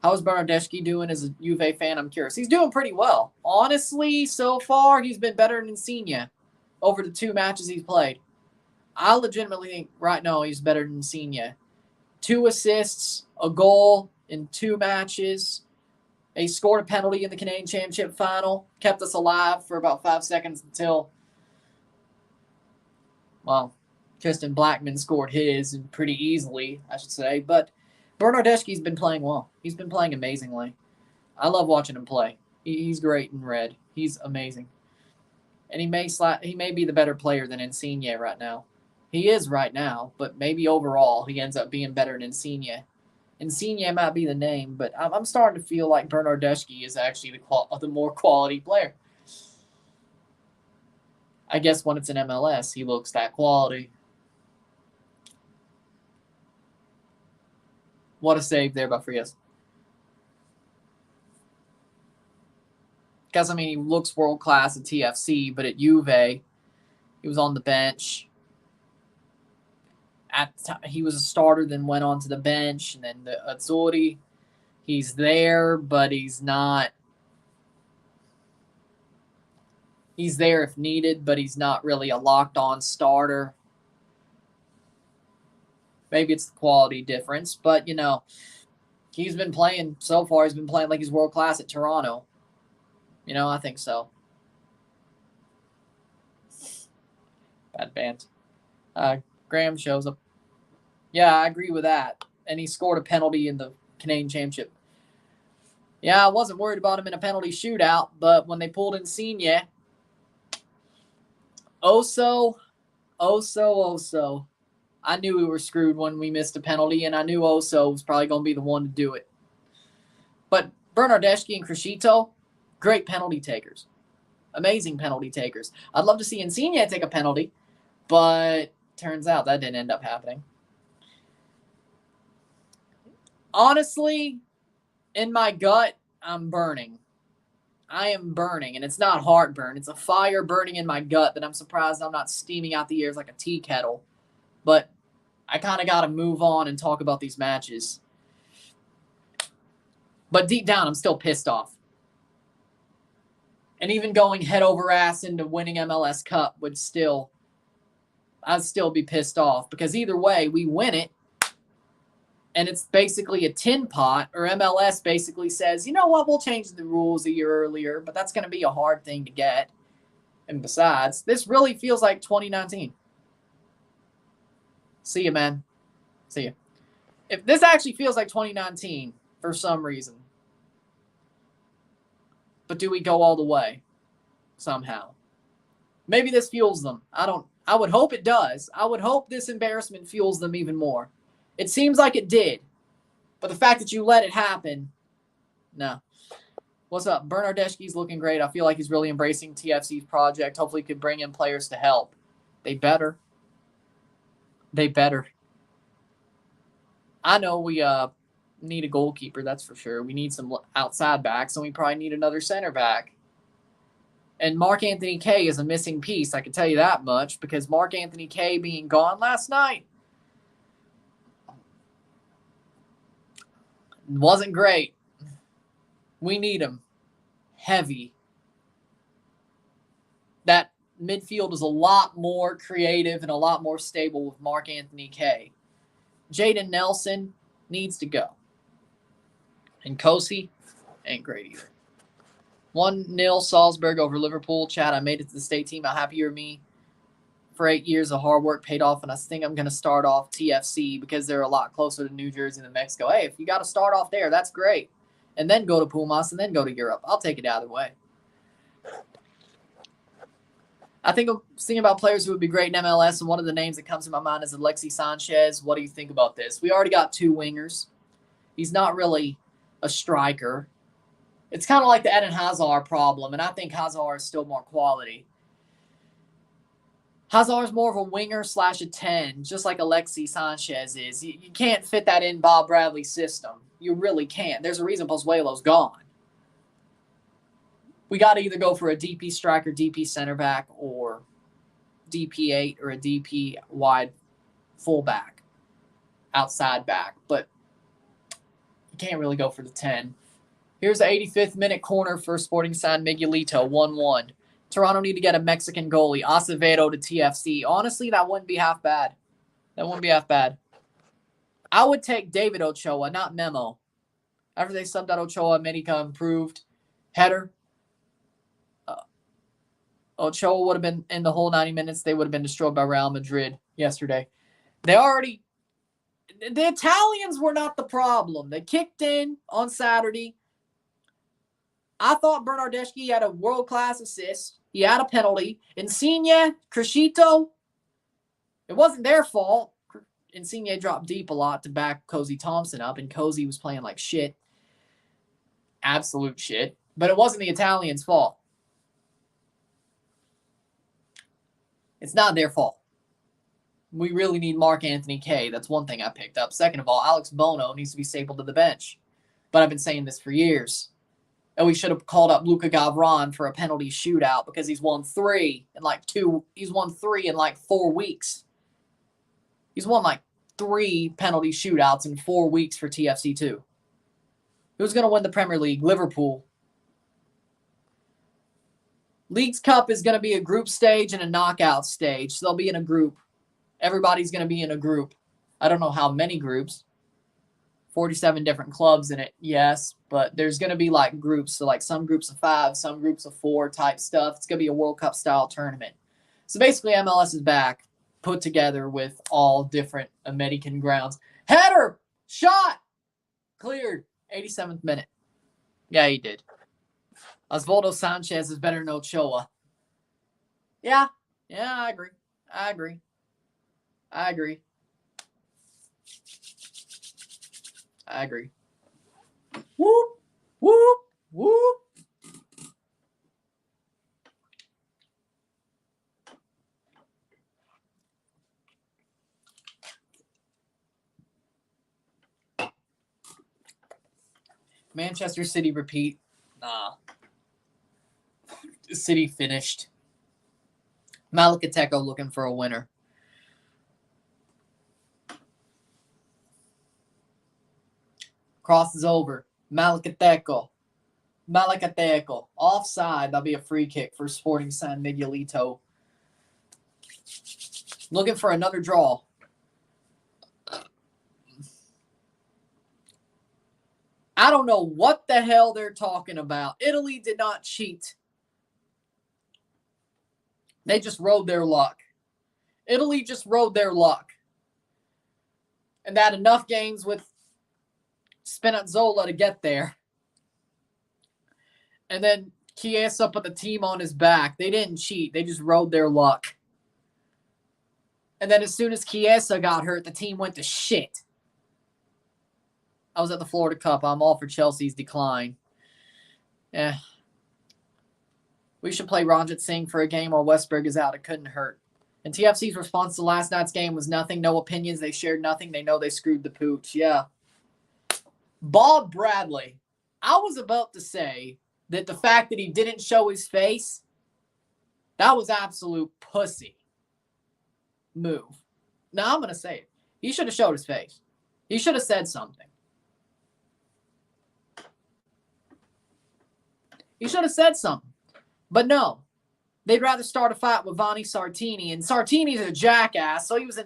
How is Bernardeschi doing as a Juve fan? I'm curious. He's doing pretty well. Honestly, so far, he's been better than Insigne over the 2 matches he's played. I legitimately think right now he's better than Insigne. 2 assists, a goal in 2 matches. He scored a penalty in the Canadian Championship final. Kept us alive for about 5 seconds until, well, Tristan Blackman scored his, and pretty easily, I should say. But Bernardeschi's been playing well. He's been playing amazingly. I love watching him play. He's great in red. He's amazing. And he may be the better player than Insigne right now. He is right now, but maybe overall he ends up being better than Insigne. Insigne might be the name, but I'm starting to feel like Bernardeschi is actually the more quality player. I guess when it's an MLS, he looks that quality. What a save there by Frias. Because, I mean, he looks world-class at TFC, but at Juve, he was on the bench. He was a starter, then went on to the bench, and then the Azzurri, he's there, but he's not. He's there if needed, but he's not really a locked-on starter. Maybe it's the quality difference, but, you know, he's been playing so far. He's been playing like he's world-class at Toronto. You know, I think so. Bad band. Graham shows up. Yeah, I agree with that. And he scored a penalty in the Canadian Championship. Yeah, I wasn't worried about him in a penalty shootout, but when they pulled Insigne, Oso, I knew we were screwed when we missed a penalty, and I knew Oso was probably going to be the one to do it. But Bernardeschi and Crescito, great penalty takers. Amazing penalty takers. I'd love to see Insigne take a penalty, but turns out that didn't end up happening. Honestly, in my gut, I'm burning. I am burning, and it's not heartburn. It's a fire burning in my gut that I'm surprised I'm not steaming out the ears like a tea kettle. But I kind of got to move on and talk about these matches. But deep down, I'm still pissed off. And even going head over ass into winning MLS Cup I'd still be pissed off. Because either way, we win it. And it's basically a tin pot, or MLS basically says, you know what, we'll change the rules a year earlier, but that's going to be a hard thing to get. And besides, this really feels like 2019. See you, man. See you. If this actually feels like 2019 for some reason, but do we go all the way somehow? Maybe this fuels them. I would hope it does. I would hope this embarrassment fuels them even more. It seems like it did. But the fact that you let it happen, no. What's up? Bernardeschi's looking great. I feel like he's really embracing TFC's project. Hopefully he could bring in players to help. They better. I know we need a goalkeeper, that's for sure. We need some outside backs, and we probably need another center back. And Mark-Anthony Kaye is a missing piece, I can tell you that much, because Mark-Anthony Kaye being gone last night wasn't great. We need him. Heavy. That midfield is a lot more creative and a lot more stable with Mark-Anthony Kaye. Jaden Nelson needs to go. And Kosi ain't great either. 1-0 Salzburg over Liverpool. Chad, I made it to the state team. How happy are me? For 8 years of hard work paid off, and I think I'm going to start off TFC because they're a lot closer to New Jersey than Mexico. Hey, if you got to start off there, that's great. And then go to Pumas and then go to Europe. I'll take it either way. I think I'm thinking about players who would be great in MLS, and one of the names that comes to my mind is Alexis Sanchez. What do you think about this? We already got 2 wingers. He's not really a striker. It's kind of like the Eden Hazard problem, and I think Hazard is still more quality. Hazard's more of a winger / a 10, just like Alexis Sanchez is. You can't fit that in Bob Bradley's system. You really can't. There's a reason Pozuelo's gone. We got to either go for a DP striker, DP center back, or DP8 or a DP wide fullback, outside back. But you can't really go for the 10. Here's the 85th minute corner for Sporting San Miguelito, 1-1. Toronto need to get a Mexican goalie, Acevedo to TFC. Honestly, that wouldn't be half bad. I would take David Ochoa, not Memo. After they subbed out Ochoa, Medica improved. Header. Ochoa would have been in the whole 90 minutes. They would have been destroyed by Real Madrid. yesterday. The Italians were not the problem. They kicked in on Saturday. I thought Bernardeschi had a world-class assist. He had a penalty. Insigne, Crescito, it wasn't their fault. Insigne dropped deep a lot to back Cozy Thompson up, and Cozy was playing like shit. Absolute shit. But it wasn't the Italians' fault. It's not their fault. We really need Mark Anthony Kaye. That's one thing I picked up. Second of all, Alex Bono needs to be stapled to the bench. But I've been saying this for years. And we should have called up Luka Gavran for a penalty shootout because he's won 3 in like 4 weeks. He's won like 3 penalty shootouts in 4 weeks for TFC2. Who's going to win the Premier League? Liverpool. Leagues Cup is going to be a group stage and a knockout stage. So they'll be in a group. Everybody's going to be in a group. I don't know how many groups. 47 different clubs in it, yes. But there's going to be like groups. So like some groups of 5, some groups of 4 type stuff. It's going to be a World Cup style tournament. So basically MLS is back, put together with all different American grounds. Header! Shot! Cleared. 87th minute. Yeah, he did. Osvaldo Sanchez is better than Ochoa. Yeah, I agree. I agree. Whoop, whoop, whoop. Manchester City repeat. Nah. City finished. Malacateco looking for a winner. Crosses over. Malacateco. Offside. That'll be a free kick for Sporting San Miguelito. Looking for another draw. I don't know what the hell they're talking about. Italy did not cheat. They just rode their luck. Italy just rode their luck. And they had enough games with Spinazzola to get there. And then Chiesa put the team on his back. They didn't cheat. They just rode their luck. And then as soon as Chiesa got hurt, the team went to shit. I was at the Florida Cup. I'm all for Chelsea's decline. Yeah. We should play Ranjit Singh for a game while Westberg is out. It couldn't hurt. And TFC's response to last night's game was nothing. No opinions. They shared nothing. They know they screwed the pooch. Yeah. Bob Bradley. I was about to say that the fact that he didn't show his face, that was absolute pussy move. Now I'm going to say it. He should have showed his face. He should have said something. He should have said something. But no. They'd rather start a fight with Vanni Sartini. And Sartini's a jackass, so he was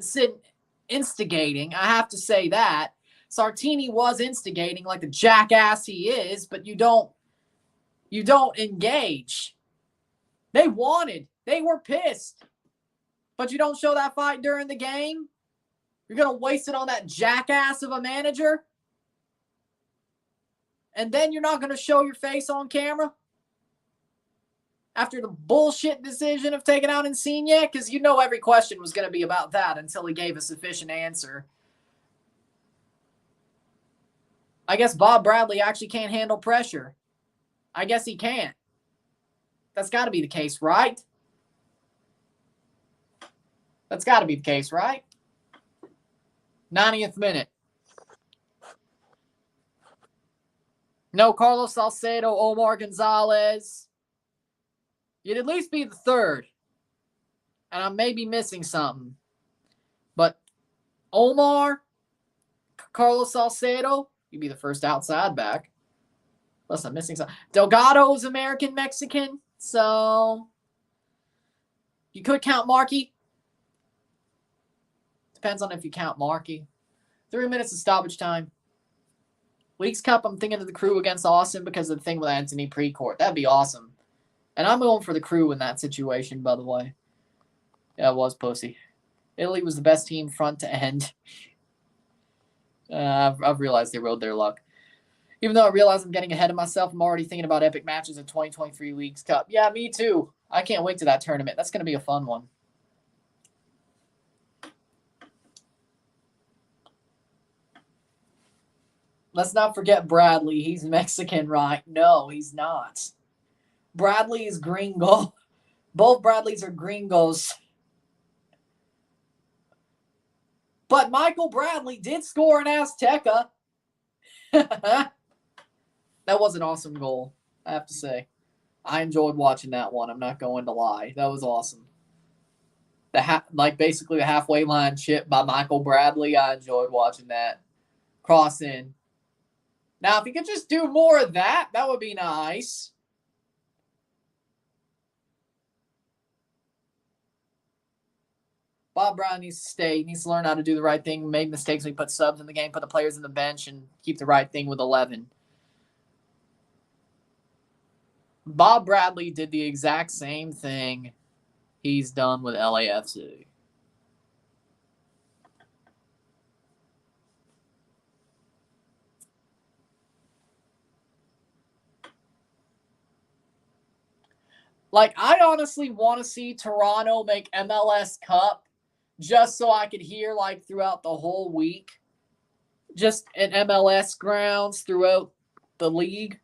instigating. I have to say that. Sartini was instigating like the jackass he is, but you don't engage. They were pissed. But you don't show that fight during the game? You're going to waste it on that jackass of a manager? And then you're not going to show your face on camera? After the bullshit decision of taking out Insigne? Because you know every question was going to be about that until he gave a sufficient answer. I guess Bob Bradley actually can't handle pressure. I guess he can't. That's got to be the case, right? That's got to be the case, right? 90th minute. No Carlos Salcedo, Omar Gonzalez. You'd at least be the third. And I may be missing something. But Omar, Carlos Salcedo, you'd be the first outside back. Unless I'm missing something. Delgado's American-Mexican. So you could count Markey. Depends on if you count Markey. 3 minutes of stoppage time. Leagues Cup, I'm thinking of the Crew against Austin because of the thing with Anthony Precourt. That'd be awesome. And I'm going for the Crew in that situation, by the way. Yeah, it was pussy. Italy was the best team front to end. I've realized they rode their luck. Even though I realize I'm getting ahead of myself, I'm already thinking about epic matches in 2023 Leagues Cup. Yeah, me too. I can't wait to that tournament. That's going to be a fun one. Let's not forget Bradley. He's Mexican, right? No, he's not. Bradley is gringo. Both Bradleys are gringos. But Michael Bradley did score an Azteca. That was an awesome goal, I have to say. I enjoyed watching that one. I'm not going to lie. That was awesome. Basically the halfway line chip by Michael Bradley. I enjoyed watching that. Cross in. Now, if he could just do more of that, that would be nice. Bob Brown needs to stay. He needs to learn how to do the right thing. Made mistakes when he put subs in the game, put the players in the bench, and keep the right thing with 11. Bob Bradley did the exact same thing he's done with LAFC. I honestly want to see Toronto make MLS Cup just so I could hear, throughout the whole week, just at MLS grounds throughout the league,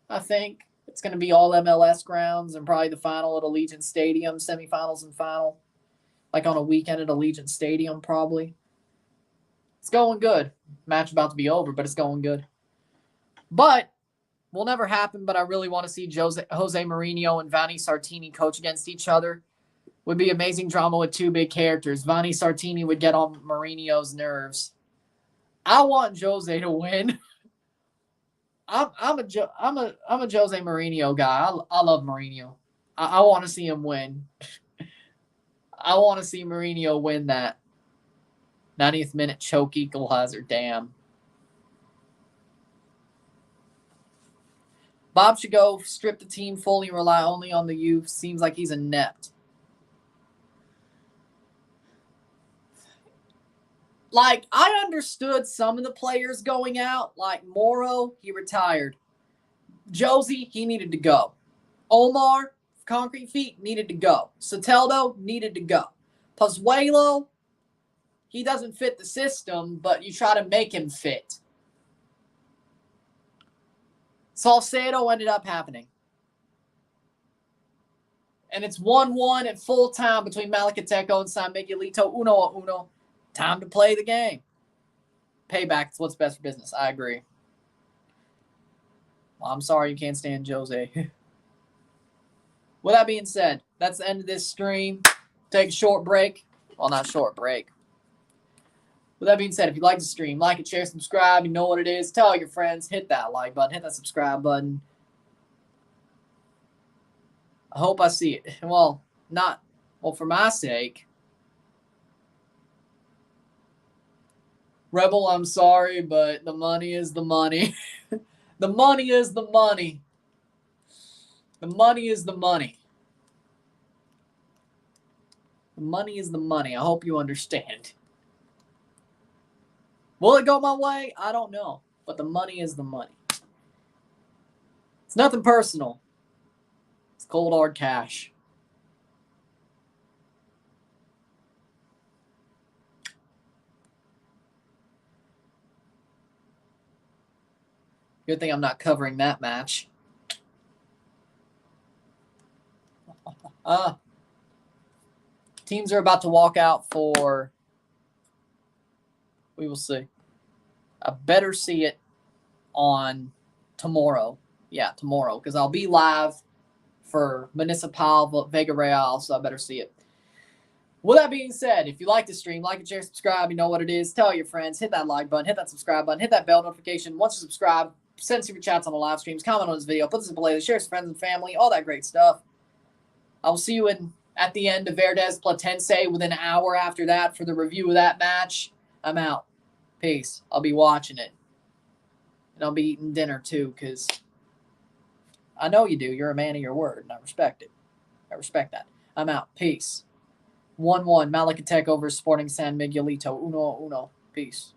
I think. It's going to be all MLS grounds and probably the final at Allegiant Stadium, semifinals and final. On a weekend at Allegiant Stadium, probably. It's going good. Match about to be over, but it's going good. But will never happen, but I really want to see Jose Mourinho and Vanni Sartini coach against each other. Would be amazing drama with two big characters. Vanni Sartini would get on Mourinho's nerves. I want Jose to win. I'm a Jose Mourinho guy. I love Mourinho. I want to see him win. I want to see Mourinho win that 90th minute choke equalizer. Damn. Bob should go strip the team fully and rely only on the youth. Seems like he's inept. I understood some of the players going out. Moro, he retired. Josie, he needed to go. Omar, Concrete Feet, needed to go. Soteldo, needed to go. Pozuelo, he doesn't fit the system, but you try to make him fit. Salcedo ended up happening. And it's 1-1 at full time between Malacateco and San Miguelito. 1-1. Time to play the game. Payback is what's best for business. I agree. Well, I'm sorry you can't stand Jose. With that being said, that's the end of this stream. Take a short break. Well, not short break. With that being said, if you like the stream, like it, share, subscribe. You know what it is. Tell your friends. Hit that like button. Hit that subscribe button. I hope I see it. Well, for my sake. Rebel, I'm sorry, but the money is the money. The money is the money. The money is the money. The money is the money. I hope you understand. Will it go my way? I don't know. But the money is the money. It's nothing personal. It's cold hard cash. Good thing I'm not covering that match. Teams are about to walk out for... We will see. I better see it on tomorrow. Yeah, tomorrow. Because I'll be live for Municipal Vega Real, so I better see it. With that being said, if you like the stream, like and share, subscribe. You know what it is. Tell your friends. Hit that like button. Hit that subscribe button. Hit that bell notification. Once you subscribe, send super chats on the live streams. Comment on this video. Put this in playlist. Share with friends and family. All that great stuff. I will see you at the end of Verdes Platense within an hour after that for the review of that match. I'm out. Peace. I'll be watching it. And I'll be eating dinner too, because I know you do. You're a man of your word, and I respect it. I respect that. I'm out. Peace. 1-1. Malacateco over Sporting San Miguelito. Uno. Peace.